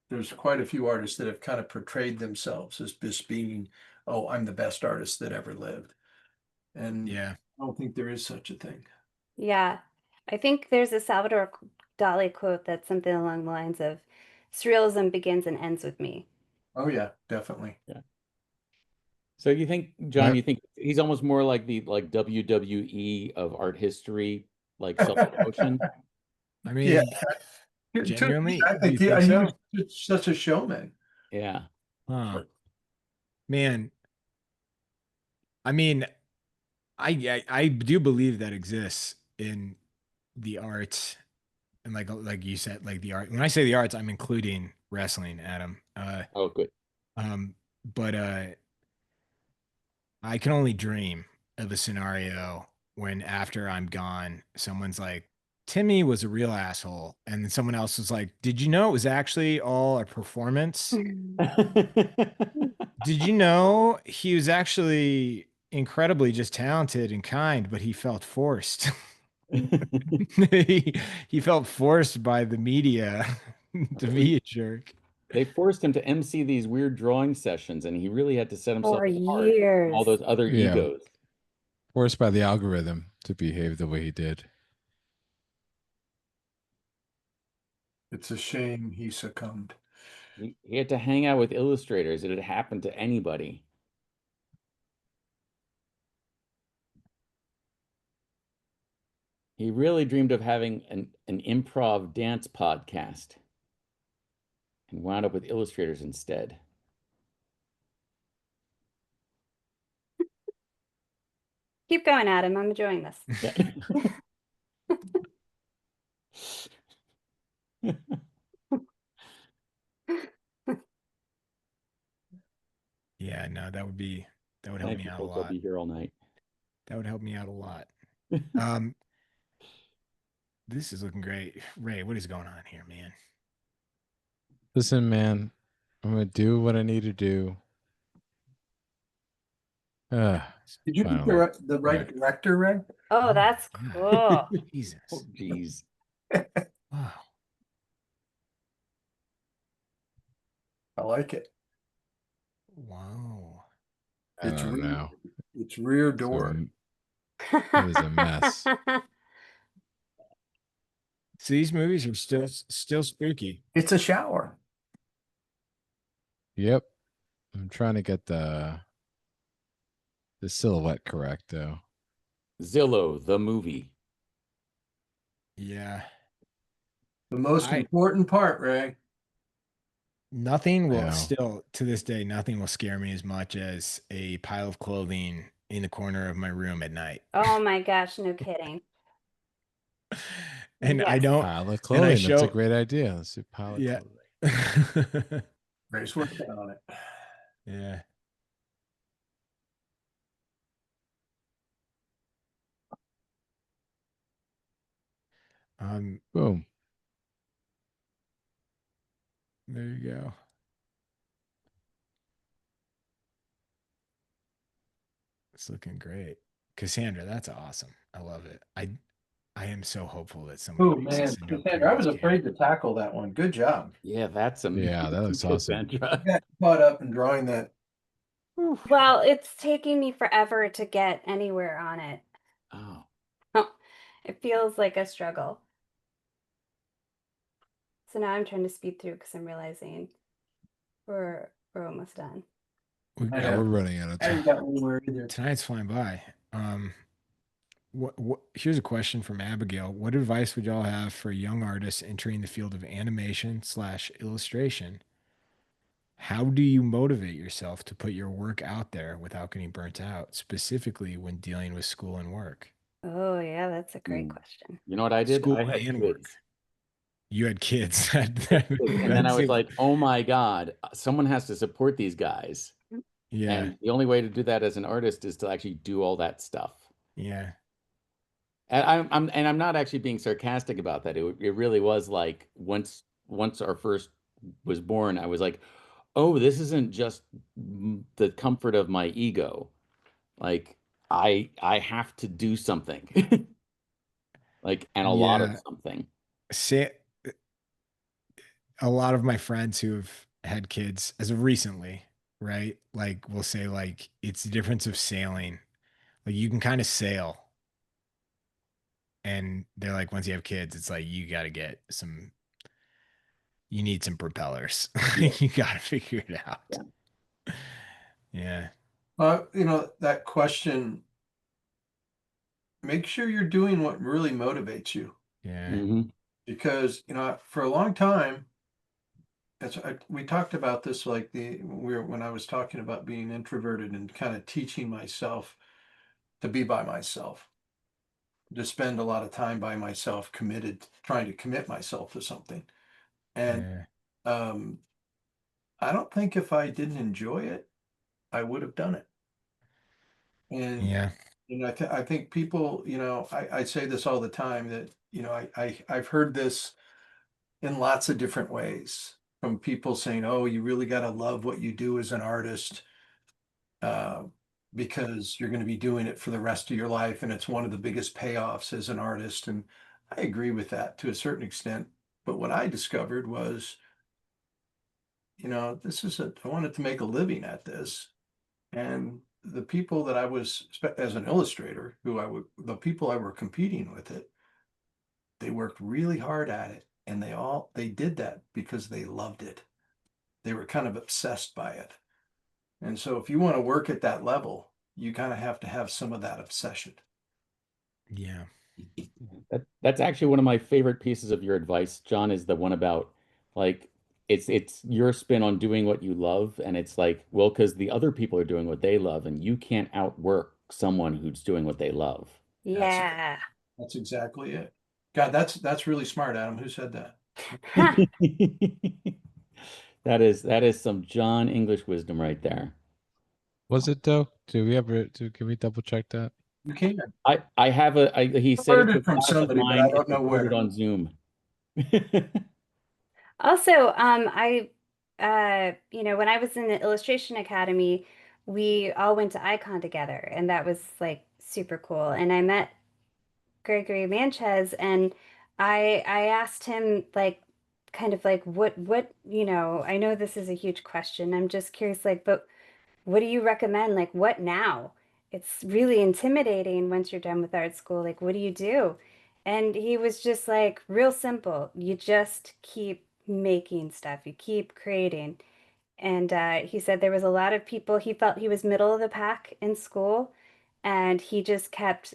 there's quite a few artists that have kind of portrayed themselves as just being, oh, I'm the best artist that ever lived. And Yeah. I don't think there is such a thing. Yeah, I think there's a Salvador Dali quote that's something along the lines of surrealism begins and ends with me. Oh yeah, definitely. Yeah. So John, you think he's almost more like the WWE of art history, like self-promotion? I Yeah. mean, genuinely, I do you think think he so? was such a showman. Yeah. Huh. Man, I mean, I do believe that exists. in the arts and like you said, like the art. When I say the arts, I'm including wrestling, Adam. Oh, good. But I can only dream of a scenario when after I'm gone, someone's like, Timmy was a real asshole. And then someone else was like, did you know it was actually all a performance? Did you know he was actually incredibly just talented and kind, but he felt forced? he felt forced by the media to be a jerk. They forced him to MC these weird drawing sessions, and he really had to set himself For apart from all years. those other Yeah. egos. Forced by the algorithm to behave the way he did. It's a shame he succumbed. He had to hang out with illustrators. It had happened to anybody. He really dreamed of having an improv dance podcast and wound up with illustrators instead. Keep going, Adam. I'm enjoying this. Yeah. Yeah, no, that would help Thank me you, out a folks. I'll lot. be here all night. That would help me out a lot. This is looking great. Ray, what is going on here, man? Listen, man, I'm gonna do what I need to do. Did you pick Finally. the right director, Ray? Oh, that's God. cool. Jesus. Oh, geez. Wow. I like it. Wow. I don't know. It's rear door. It is a mess. So these movies are still spooky. It's a shower. Yep. I'm trying to get the silhouette correct though. Zillow, the movie. Yeah. The most important part, Ray. Nothing will No. still to this day, nothing will scare me as much as a pile of clothing in the corner of my room at night. Oh my gosh, no kidding. And I Yes. don't Pile of clothing. That's a great idea. Let's do pile of Yeah. clothing. Ray's working on it. Yeah. Boom. There you go. It's looking great. Cassandra, that's awesome. I love it. I am so hopeful that somebody Oh makes man, this into a Cassandra, I was previous afraid to tackle that one. Good job. Yeah, that's amazing. Yeah, that looks awesome. Cassandra. I got caught up in drawing that. Well, it's taking me forever to get anywhere on it. Oh. It feels like a struggle. So now I'm trying to speed through because I'm realizing we're almost done. Yeah, we're running out of I time. ain't got anywhere either. Tonight's flying by. Here's a question from Abigail. What advice would y'all have for young artists entering the field of animation/illustration? How do you motivate yourself to put your work out there without getting burnt out, specifically when dealing with school and work? Oh, yeah, that's a great question. You know what I did? School I had and kids. work. You had kids. And then I was like, oh my God, someone has to support these guys. Yeah. And the only way to do that as an artist is to actually do all that stuff. Yeah. And I'm not actually being sarcastic about that. It really was like once our first was born, I was like, oh, this isn't just the comfort of my ego. Like I have to do something. Like, and a lot of something. A lot of my friends who have had kids as of recently, right? Like will say like it's the difference of sailing. Like you can kind of sail. And they're like, once you have kids, it's like you need some propellers. Yeah. You gotta figure it out. Yeah. Yeah. That question, make sure you're doing what really motivates you. Yeah. Mm-hmm. Because, for a long time, we talked about this like when I was talking about being introverted and kind of teaching myself to be by myself. to spend a lot of time by myself, trying to commit myself to something. And Yeah. I don't think if I didn't enjoy it, I would have done it. And Yeah. I think people, I say this all the time that, I've heard this in lots of different ways from people saying, oh, you really got to love what you do as an artist, uh, because you're going to be doing it for the rest of your life. And it's one of the biggest payoffs as an artist. And I agree with that to a certain extent. But what I discovered was, I wanted to make a living at this. And the people that I was, as an illustrator, the people I were competing with it, they worked really hard at it. And they did that because they loved it. They were kind of obsessed by it. And so if you want to work at that level, you kind of have to have some of that obsession. Yeah. That's actually one of my favorite pieces of your advice, John, is the one about like it's your spin on doing what you love, and it's like, well, because the other people are doing what they love, and you can't outwork someone who's doing what they love. That's Yeah. that's exactly it. God, that's really smart, Adam. Who said that? Huh. That is some John English wisdom right there. Was it though? Can we double check that? You can. I have he said Heard it to it a from class of somebody, but mine. I don't It's know recorded where. on Zoom. Also, when I was in the Illustration Academy, we all went to Icon together, and that was like super cool. And I met Gregory Sanchez, and I asked him like kind of like what I know this is a huge question. I'm just curious, like, but what do you recommend? Like, what now? It's really intimidating once you're done with art school. Like, what do you do? And he was just like, real simple. You just keep making stuff, you keep creating. And he said there was a lot of people, he felt he was middle of the pack in school, and he just kept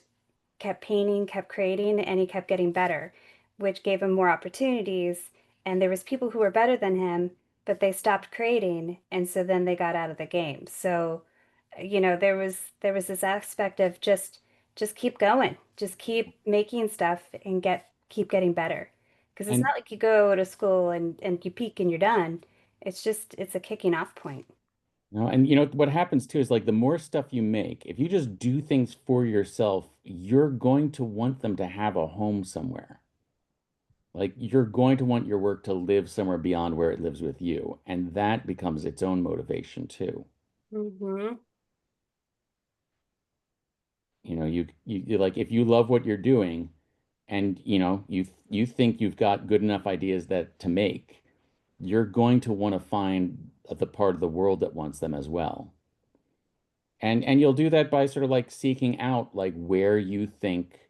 painting, kept creating, and he kept getting better, which gave him more opportunities. And there was people who were better than him, but they stopped creating, and so then they got out of the game. So, there was this aspect of just keep going, just keep making stuff and keep getting better. Because it's And not like you go to school and you peak and you're done. It's a kicking off point. and what happens too is like the more stuff you make, if you just do things for yourself, you're going to want them to have a home somewhere. Like you're going to want your work to live somewhere beyond where it lives with you, and that becomes its own motivation too. Mm-hmm. You like if you love what you're doing, and you think you've got good enough ideas that to make, you're going to want to find the part of the world that wants them as well. And you'll do that by sort of like seeking out like where you think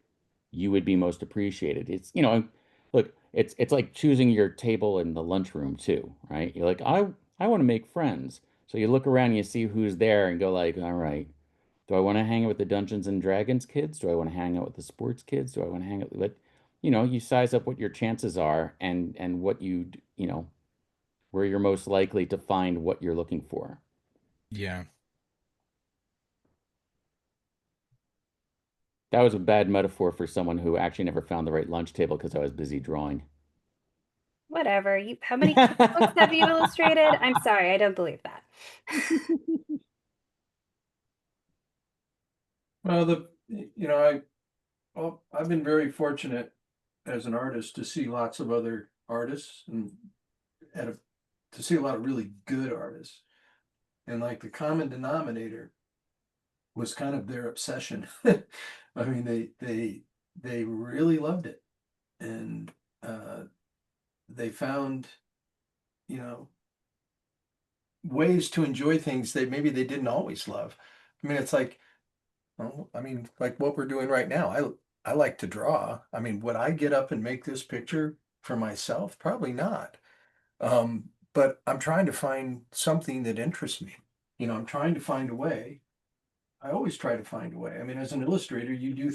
you would be most appreciated. Look, it's like choosing your table in the lunchroom too, right? You're like, I want to make friends. So you look around and you see who's there and go like, all right, do I want to hang out with the Dungeons and Dragons kids? Do I want to hang out with the sports kids? Do I want to hang out with, you size up what your chances are and what where you're most likely to find what you're looking for. Yeah. That was a bad metaphor for someone who actually never found the right lunch table because I was busy drawing. Whatever. How many books have you illustrated? I'm sorry, I don't believe that. Well, I've been very fortunate as an artist to see lots of other artists and at a, to see a lot of really good artists. And like the common denominator was kind of their obsession. I mean, they really loved it, and uh, they found, you know, ways to enjoy things that maybe they didn't always love. I mean, it's like, well, I mean, like what we're doing right now. I like to draw. I mean, would I get up and make this picture for myself? Probably not. But I'm trying to find something that interests me. I'm trying to find a way. I always try to find a way. I mean, as an illustrator, you do,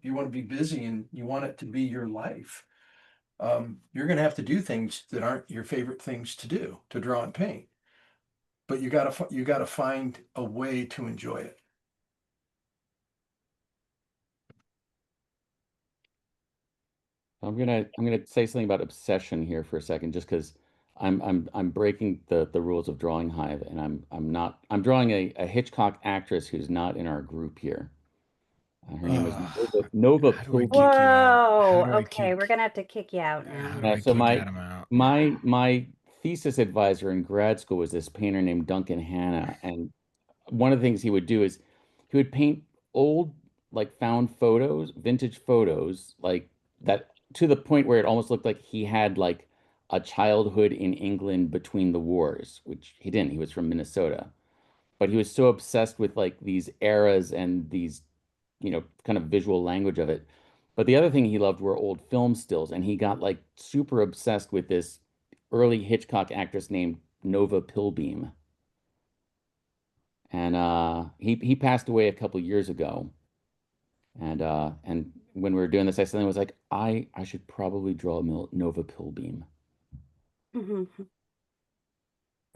you want to be busy and you want it to be your life. You're going to have to do things that aren't your favorite things to do, to draw and paint. But you got to find a way to enjoy it. I'm gonna say something about obsession here for a second, just because I'm breaking the rules of drawing Hive, and I'm drawing a Hitchcock actress who's not in our group here. Her name is Nova How do I Pilbeam. kick you out? How Whoa. do I Okay, we're kick? gonna have to kick you out How now. do I So kick my Adam out? my thesis advisor in grad school was this painter named Duncan Hanna, and one of the things he would do is he would paint old, like found photos, vintage photos, like that, to the point where it almost looked like he had like a childhood in England between the wars, which he didn't. He was from Minnesota, but he was so obsessed with like these eras and these, kind of visual language of it. But the other thing he loved were old film stills, and he got like super obsessed with this early Hitchcock actress named Nova Pilbeam. And he passed away a couple years ago. And when we were doing this, I suddenly was like, I should probably draw a Nova Pilbeam. Mhm.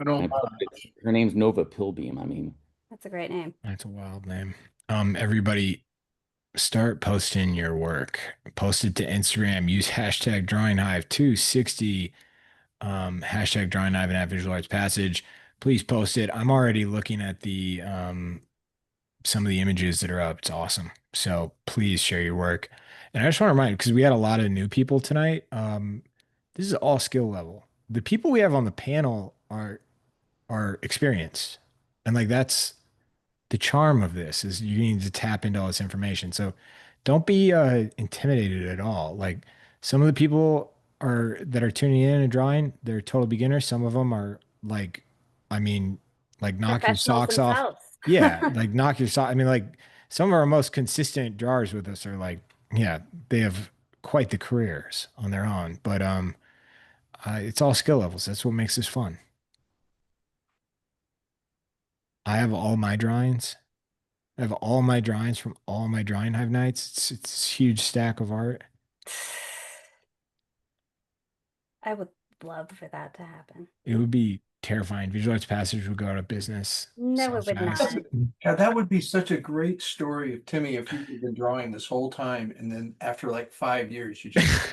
I don't, Her name's Nova Pilbeam. I mean, That's a great name. That's a wild name. Everybody start posting your work. Post it to Instagram. Use hashtag drawinghive260, hashtag drawinghive and at visual arts passage. Please post it. I'm already looking at the some of the images that are up. It's awesome. So please share your work. And I just want to remind, because we had a lot of new people tonight. This is all skill level. The people we have on the panel are experienced. And like that's the charm of this is you need to tap into all this information. So don't be intimidated at all. Like some of the people are that are tuning in and drawing, they're total beginners. Some of them are like, I mean, like knock your Professionals socks off. themselves. Yeah, like knock your sock. I mean, like some of our most consistent drawers with us are like, yeah, they have quite the careers on their own. But it's all skill levels. That's what makes this fun. I have all my drawings. I have all my drawings from all my drawing hive nights. It's a huge stack of art. I would love for that to happen. It would be terrifying. Visual Arts Passage would go out of business No, so it would fast. not. yeah, that would be such a great story of Timmy if you've been drawing this whole time and then after like 5 years, you just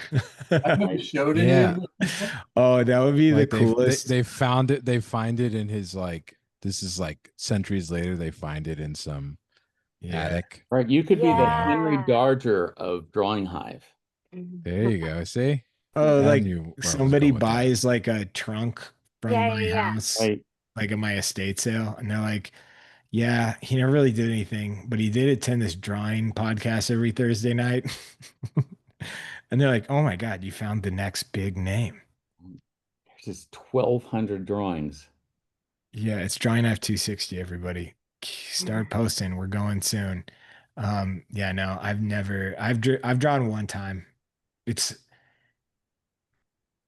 I never showed any Yeah. of it. Oh, that would be the Like coolest. they found it. They find it in his like. This is like centuries later. They find it in some Yeah. attic. right, you could be the Yeah. Henry Darger of Drawing Hive. Mhm. There you go. See, Oh, I like knew where I was somebody going with that. buys like a trunk from Yeah, my yeah. house, Right. like at my estate sale, and they're like, yeah, he never really did anything, but he did attend this drawing podcast every Thursday night. And they're like, oh my God, you found the next big name. There's just 1,200 drawings. Yeah, it's Drawing F 260, everybody. Start posting. We're going soon. Yeah, no, I've drawn one time. It's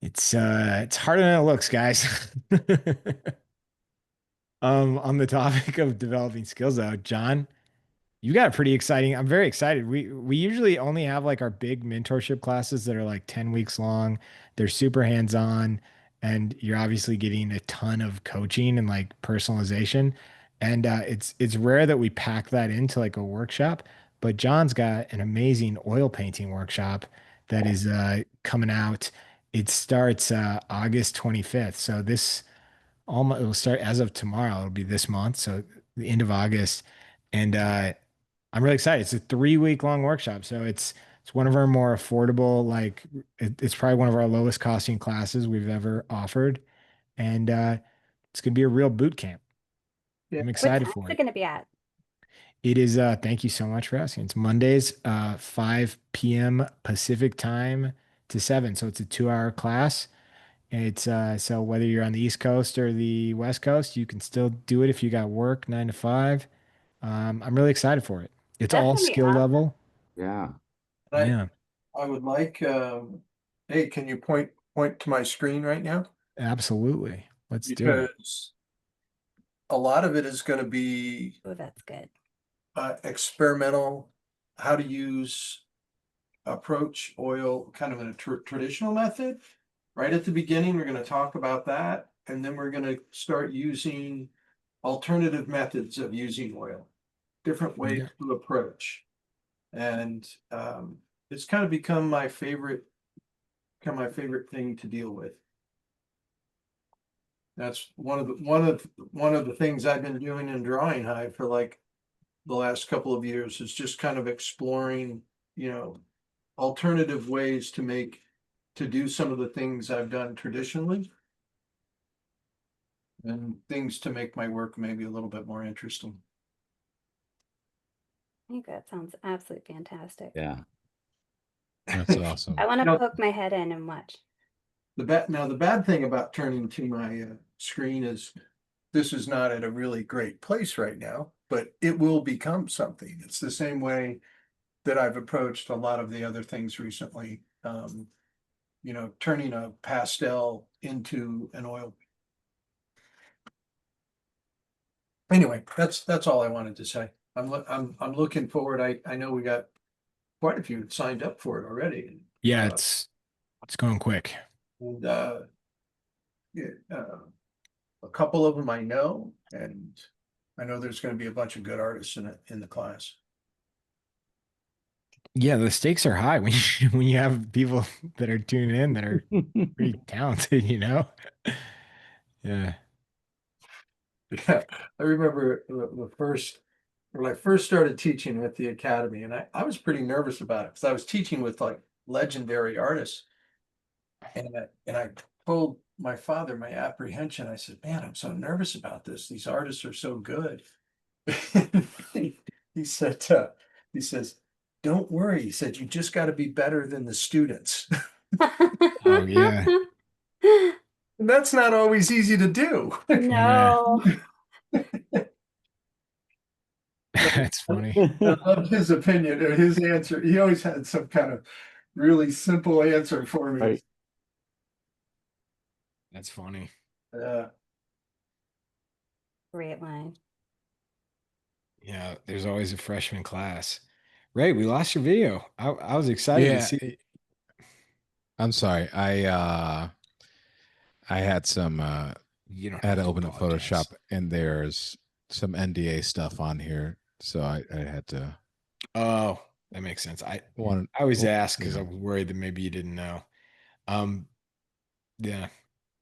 it's harder than it looks, guys. On the topic of developing skills though, John, you got a pretty exciting. I'm very excited. We usually only have like our big mentorship classes that are like 10 weeks long. They're super hands-on, and you're obviously getting a ton of coaching and like personalization. And it's rare that we pack that into like a workshop. But John's got an amazing oil painting workshop that is coming out. It starts August 25th. So this almost it will start as of tomorrow. It'll be this month, so the end of August. And I'm really excited. It's a 3 week long workshop. So it's one of our more affordable, like it's probably one of our lowest costing classes we've ever offered. And it's gonna be a real boot camp. Yeah. I'm What excited time for is it it. going to be at? It is thank you so much for asking. It's Mondays, 5 p.m. Pacific time to 7. So it's a 2 hour class. It's so whether you're on the East Coast or the West Coast, you can still do it if you got work 9 to 5. I'm really excited for it. It's That's all going to be skill awesome. level. Yeah. Yeah, I would like, hey, can you point to my screen right now? absolutely. Let's do it. Because a lot of it is going to be Oh, that's good. experimental, how to use approach oil kind of in a traditional method. Right at the beginning, we're going to talk about that, and then we're going to start using alternative methods of using oil, different ways Yeah. to approach. And it's kind of become my favorite become my favorite thing to deal with. That's one of the things I've been doing in Drawing Hive for like the last couple of years is just kind of exploring, you know, alternative ways to do some of the things I've done traditionally. And things to make my work maybe a little bit more interesting. I think that sounds absolutely fantastic. Yeah. That's awesome. I want to No. poke my head in and watch. The bad thing about turning to my screen is this is not at a really great place right now, but it will become something. It's the same way that I've approached a lot of the other things recently. You know, turning a pastel into an oil. Anyway, that's all I wanted to say. I'm looking forward. I know we got quite a few signed up for it already. Yeah, Uh, it's going quick. And yeah, a couple of them I know, and I know there's going to be a bunch of good artists in it in the class. Yeah, the stakes are high when when you have people that are tuning in that are pretty talented, you know? Yeah. Yeah, I remember the first when I first started teaching at the academy, and I was pretty nervous about it because I was teaching with like legendary artists, and I told my father my apprehension. I said, "Man, I'm so nervous about this. These artists are so good." he, he said, he says, "Don't worry." He said, "You just got to be better than the students." Oh, yeah. And that's not always easy to do. No. That's funny. I love his opinion or his answer. He always had some kind of really simple answer for me. Right. That's funny. Uh, Great line. Yeah, there's always a freshman class. Ray, we lost your video. I was excited to Yeah, see. I'm sorry. I had some You don't I had have to to open up apologize. Photoshop and there's some NDA stuff on here, so I had to Oh, that makes sense. want I always oh, ask because yeah. I was worried that maybe you didn't know. Um, yeah.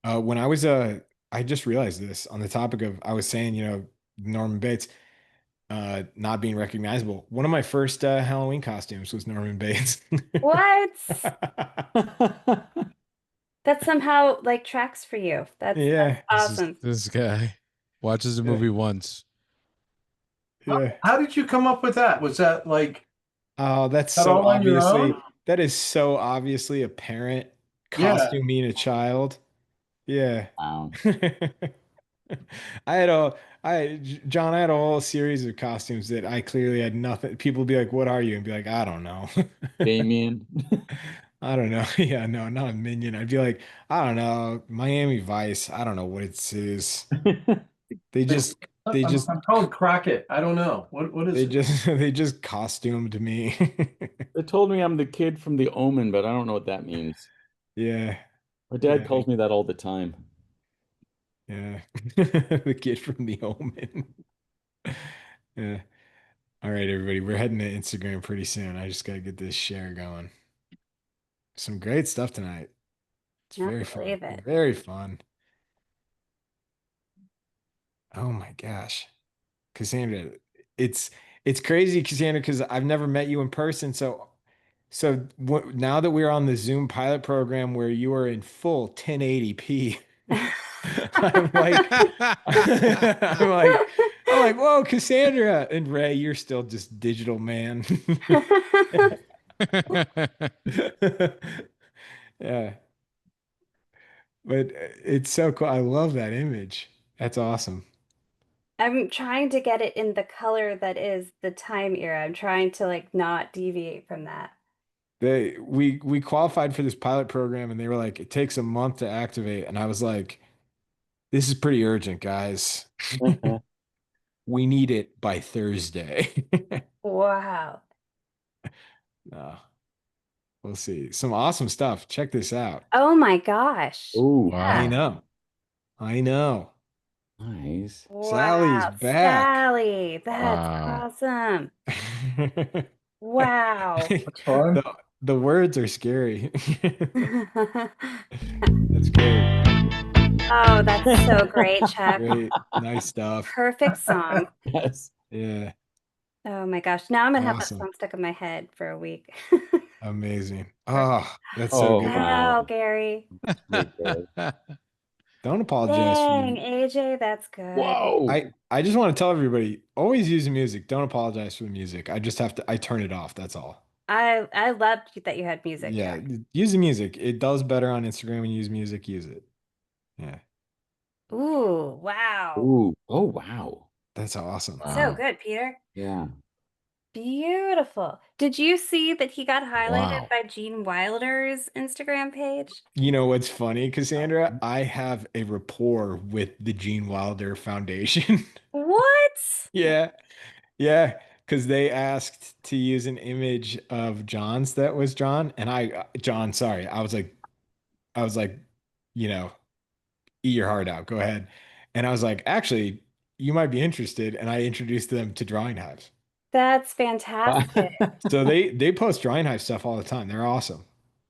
When I just realized this on the topic of I was saying, you know, Norman Bates not being recognizable. One of my first Halloween costumes was Norman Bates. What? That somehow like tracks for you. That's Yeah, awesome. This guy watches the yeah, movie once. yeah. how did you come up with that? Was that like Oh, that's that so all on your own? that is so obviously a parent Yeah. costuming a child. Yeah. Wow. I had a John, I had a whole series of costumes that I clearly had nothing. People would be like, "What are you?" and be like, "I don't know." Damien. I don't know. Yeah, no, not a minion. I'd be like, I don't know, Miami Vice. I don't know what it is. They Like, just they just I'm called Crockett. I don't know. What is they it? just they just costumed me. They told me I'm the kid from The Omen, but I don't know what that means. Yeah, My dad yeah, calls me that all the time. yeah. The kid from The Omen. Yeah. All right, everybody. We're heading to Instagram pretty soon. I just gotta get this share going. Some great stuff tonight. It's I very fun. believe it. Very fun. Oh my gosh. Cassandra, it's it's crazy, Cassandra, because I've never met you in person. So now that we're on the Zoom pilot program where you are in full 1080p, I'm like, I'm like, whoa, Cassandra and Ray, you're still just digital, man. Yeah, but it's so cool. I love that image. That's awesome. I'm trying to get it in the color that is the time era. I'm trying to like not deviate from that. We qualified for this pilot program and they were like, it takes a month to activate. And I was like, this is pretty urgent, guys. We need it by Thursday. Wow. Uh, we'll see. Some awesome stuff. Check this out. Oh my gosh. Oh, I Yeah. Wow. know. I know. nice. Sally's Wow. back. Sally, that's Wow. awesome. Wow. That's fun. The The words are scary. That's great. Oh, that's so great, Chuck. Great. Nice stuff. Perfect song. Yes. Yeah. Oh my gosh. Now I'm gonna have that Awesome. song stuck in my head for a week. Amazing. Oh, that's so Oh, good. Wow, wow. Gary. Great, Gary. Don't apologize for Dang, the AJ, that's good. Whoa. I just want to tell everybody, always use the music. Don't apologize for the music. I just have to I turn it off. That's all. I loved that you had music, Yeah, Jack. use the music. It does better on Instagram when you use music, use it. Yeah. Ooh, wow. Ooh. Oh, wow. That's awesome. So Wow. good, Peter. Yeah. Beautiful. Did you see that he got highlighted Wow. by Gene Wilder's Instagram page? You know what's funny, Cassandra? I have a rapport with the Gene Wilder Foundation. What? Yeah. Yeah. Because they asked to use an image of John's that was drawn. And John, sorry. I was like, you know, eat your heart out. Go ahead. And I was like, actually, you might be interested. And I introduced them to Drawing Hives. That's fantastic. So they post Drawing Hive stuff all the time. They're awesome.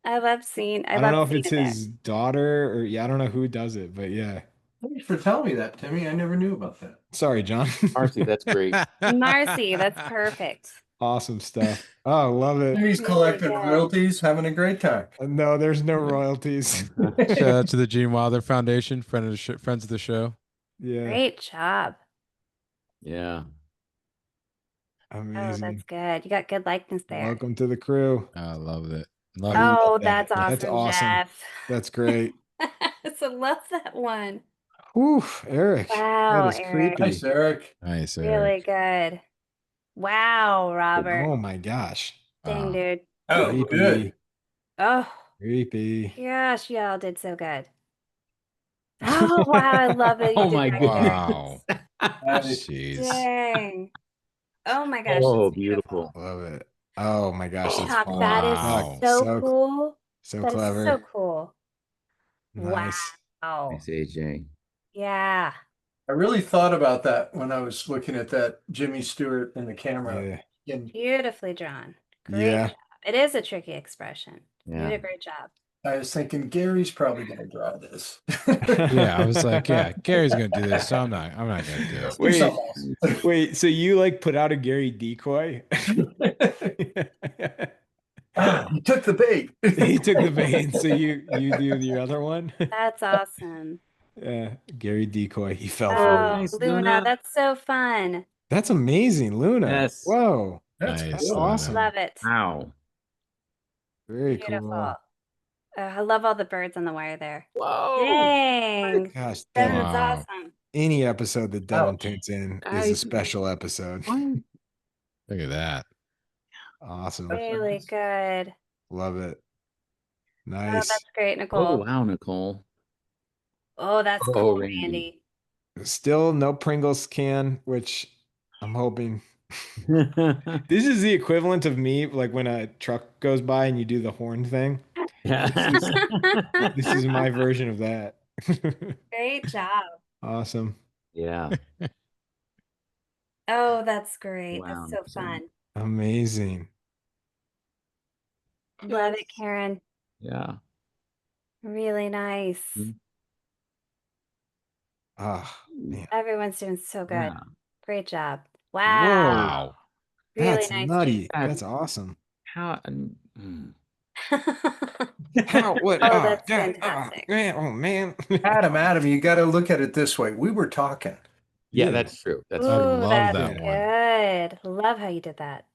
I love seeing I don't know if it it's there. his daughter or yeah, I don't know who does it, but yeah. Thanks for telling me that, Timmy. I never knew about that. Sorry, John. Marcy, that's great. Marcy, that's perfect. Awesome stuff. Oh, love it. Timmy's Really collecting good. royalties, having a great time. No, there's no royalties. Shout out to the Gene Wilder Foundation, friends of the show. Yeah, Great job. Yeah. Oh, amazing. that's good. You got good likeness there. Welcome to the crew. I love it. Love I it. love Oh, that. that's awesome, That's awesome. Jeff. That's great. So love that one. Whew, Eric. Wow, That is Eric. creepy. Nice, Eric. Nice, Really Eric. good. Wow, Robert. Oh my gosh. Dang, Wow. dude. Oh, Creepy. good. Oh, Creepy. gosh, y'all did so good. Oh, wow, I love that you Oh did my that, goodness. Gary. Nice. Jeez. Dang. Oh my gosh, Oh, that's beautiful. Love it. Oh my gosh, that's Chuck, fun. that is Wow. so So cool. so That is clever. so cool. Nice. Wow. Nice, AJ. Yeah. I really thought about that when I was looking at that Jimmy Stewart in the camera. Yeah. And Beautifully drawn. Great Yeah. job. It is a tricky expression. You Yeah. did a great job. I was thinking Gary's probably going to draw this. Yeah, I was like, yeah, Gary's gonna do this, so I'm not gonna do it. Do something Wait, wait, so you like put out a Gary decoy? else. You took the bait. He took the bait, so you do the other one? That's awesome. Yeah, Gary decoy. He fell for Oh, it. nice, Luna, Luna. that's so fun. That's amazing, Luna. Yes. Whoa. That's Nice, That's cool. Luna. awesome. Love it. Wow. Very Beautiful. cool. I love all the birds on the wire there. Whoa. Dang. Gosh, That Devin, is Wow. awesome. any episode that Devin Ouch. tunes in is a Guys. special episode. What? Look at that. Awesome. Really good. Love it. Oh, Nice. that's great, Oh, Nicole. wow, Nicole. Oh, that's Oh, cool, Randy. Randy. Still no Pringles can, which I'm hoping. This is the equivalent of me, like when a truck goes by and you do the horn thing. This is my version of that. Great job. Awesome. Yeah. Oh, that's great. Wow, That's so Nicole. fun. Amazing. Love it, Karen. Yeah. Really nice. Mm. Ah, man. Everyone's doing so good. Yeah. Great job. Whoa. Wow. Really That's nice. nutty. That- That's awesome. How? How? What? Oh, Ah, that's God, fantastic. man, oh, man. Adam, you got to look at it this way. We were talking. Yeah, Yeah. that's true. That's I true. Ooh, love that's that one. good. Love how you did that.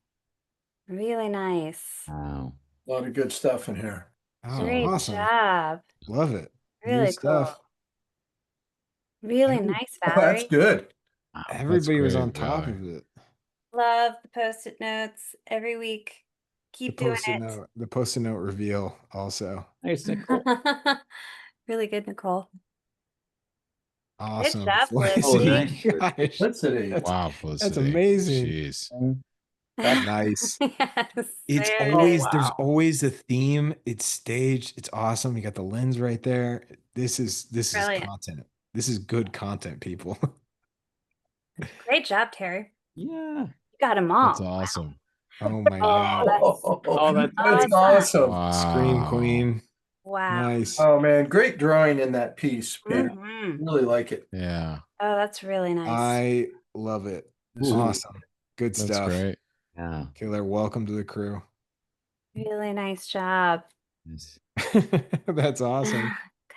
Really nice. Wow. A lot of good stuff in here. Oh, Great awesome. job. Love it. Really New stuff. cool. Really Every- nice, Oh, Valerie. that's good. Wow. Everybody was great, on top Valerie. of it. Love the post-it notes every week. Keep doing it. The post-it note reveal also. Nice, Nicole. Really good, Nicole. Awesome. job, Felicity. Felicity. Gosh, Felicity. That's- Wow, that's Felicity. amazing. Jeez. That's nice. Yes, It's very always nice. there's always a theme. It's staged. It's awesome. You got the lens right there. This is Brilliant. content. This is good content, people. Great job, Terry. Yeah. You got them all. That's awesome. Oh my Oh, God. Oh, that's That's awesome. awesome. Scream Wow. Queen. Wow. Nice. Oh man, great drawing in that piece. Man, Mhm. really like it. Yeah, Oh, that's really nice. I love it. This is- Awesome. Good that's stuff. great. Yeah. Killer, welcome to the crew. Really nice job. Yes. That's awesome.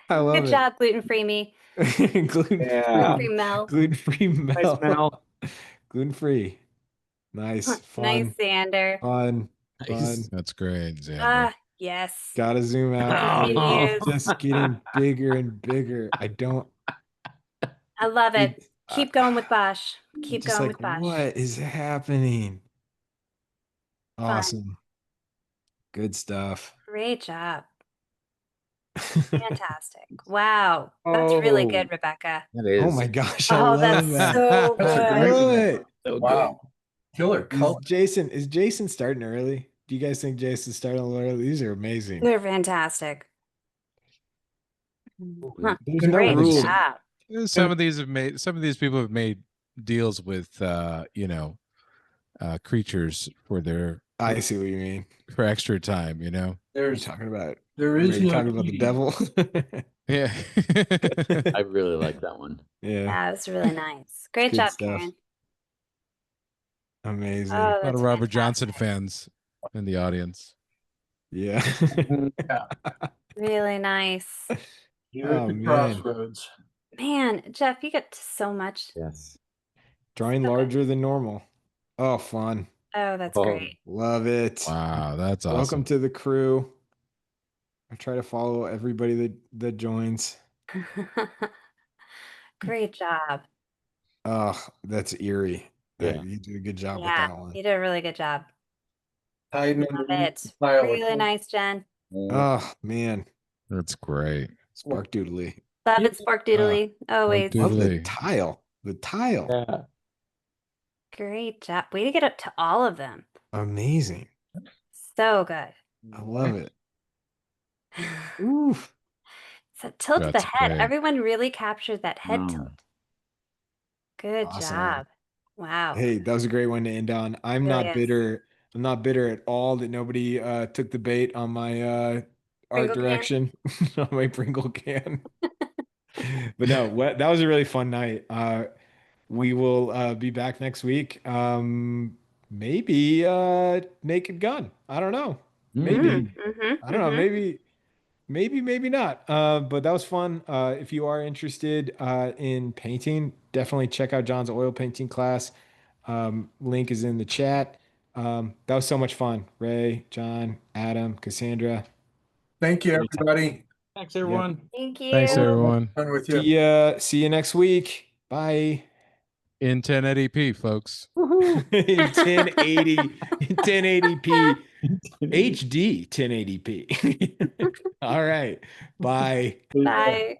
I love Good job, gluten-free me. it. Gluten Yeah. Gluten-free Mel. free Nice, Mel. Gluten free. Nice. Nice, Fun. Xander. Fun. Nice. That's great, Xander. Ah, yes. Gotta zoom out. Dude. Continues. It's just getting bigger and bigger. I don't. I love it. It, Keep going with Bosch. Keep just going like with Bosch. what is happening? Fun. Awesome. Good stuff. Great job. Fantastic. Wow. That's really good, Rebecca. That is. Oh my gosh, I Oh, love that's that. so That's a good. great Love one. it. So good. Wow. Killer Is color. Jason starting early? Do you guys think Jason's starting a little early? These are amazing. They're fantastic. Huh. There's no Great rules. job. Some of these people have made deals with creatures for their I see what you mean. for extra time, What are you There's talking about? there Are is you no talking about the cheating. devil? Yeah. I really like that one. Yeah, Yeah, it was really nice. Great good job, stuff. Karen. Amazing. Oh, A lot that's of Robert Johnson fantastic. fans in the audience. Yeah. Really nice. You're at Oh the man. crossroads. Man, Jeff, you got so much. Yes. Drawing So good. larger than normal. Oh, fun. Oh, that's Oh. great. Love it. Wow, that's Welcome awesome. to the crew. I try to follow everybody that joins. Great job. Oh, that's eerie. Yeah. You did a good job with Yeah, that one. you did a really good job. Hiding Love underneath the it. pile of Really nice, Jen. Oh man. That's great. Spark doodly. Love it, Spark Doodly. Always. Doodly. Love the Doodly. tile. The tile. Yeah. Great job. Way to get up to all of them. Amazing. So good. I love it. Oof. So tilt of the That's head. great. Everyone really captured that head Wow. tilt. Good Awesome. job. Wow. Hey, that was a great one to end on. I'm Really not is. bitter. I'm not bitter at all that nobody took the bait on my art Pringle can? direction on my Pringle can. But no, that was a really fun night. We will be back next week. Maybe Naked Gun. I don't know. Maybe. Mm-hmm, I don't know. Maybe not. But that was fun. If you are interested in painting, definitely check out John's oil painting class. Link is in the chat. That was so much fun. Ray, John, Adam, Cassandra. Thank you, everybody. Thanks, everyone. Thank Thanks, you. everyone. Fun with you. See you next week. Bye. In 1080p, folks. In 1080, in 1080p, HD 1080p. All right. Bye. Bye.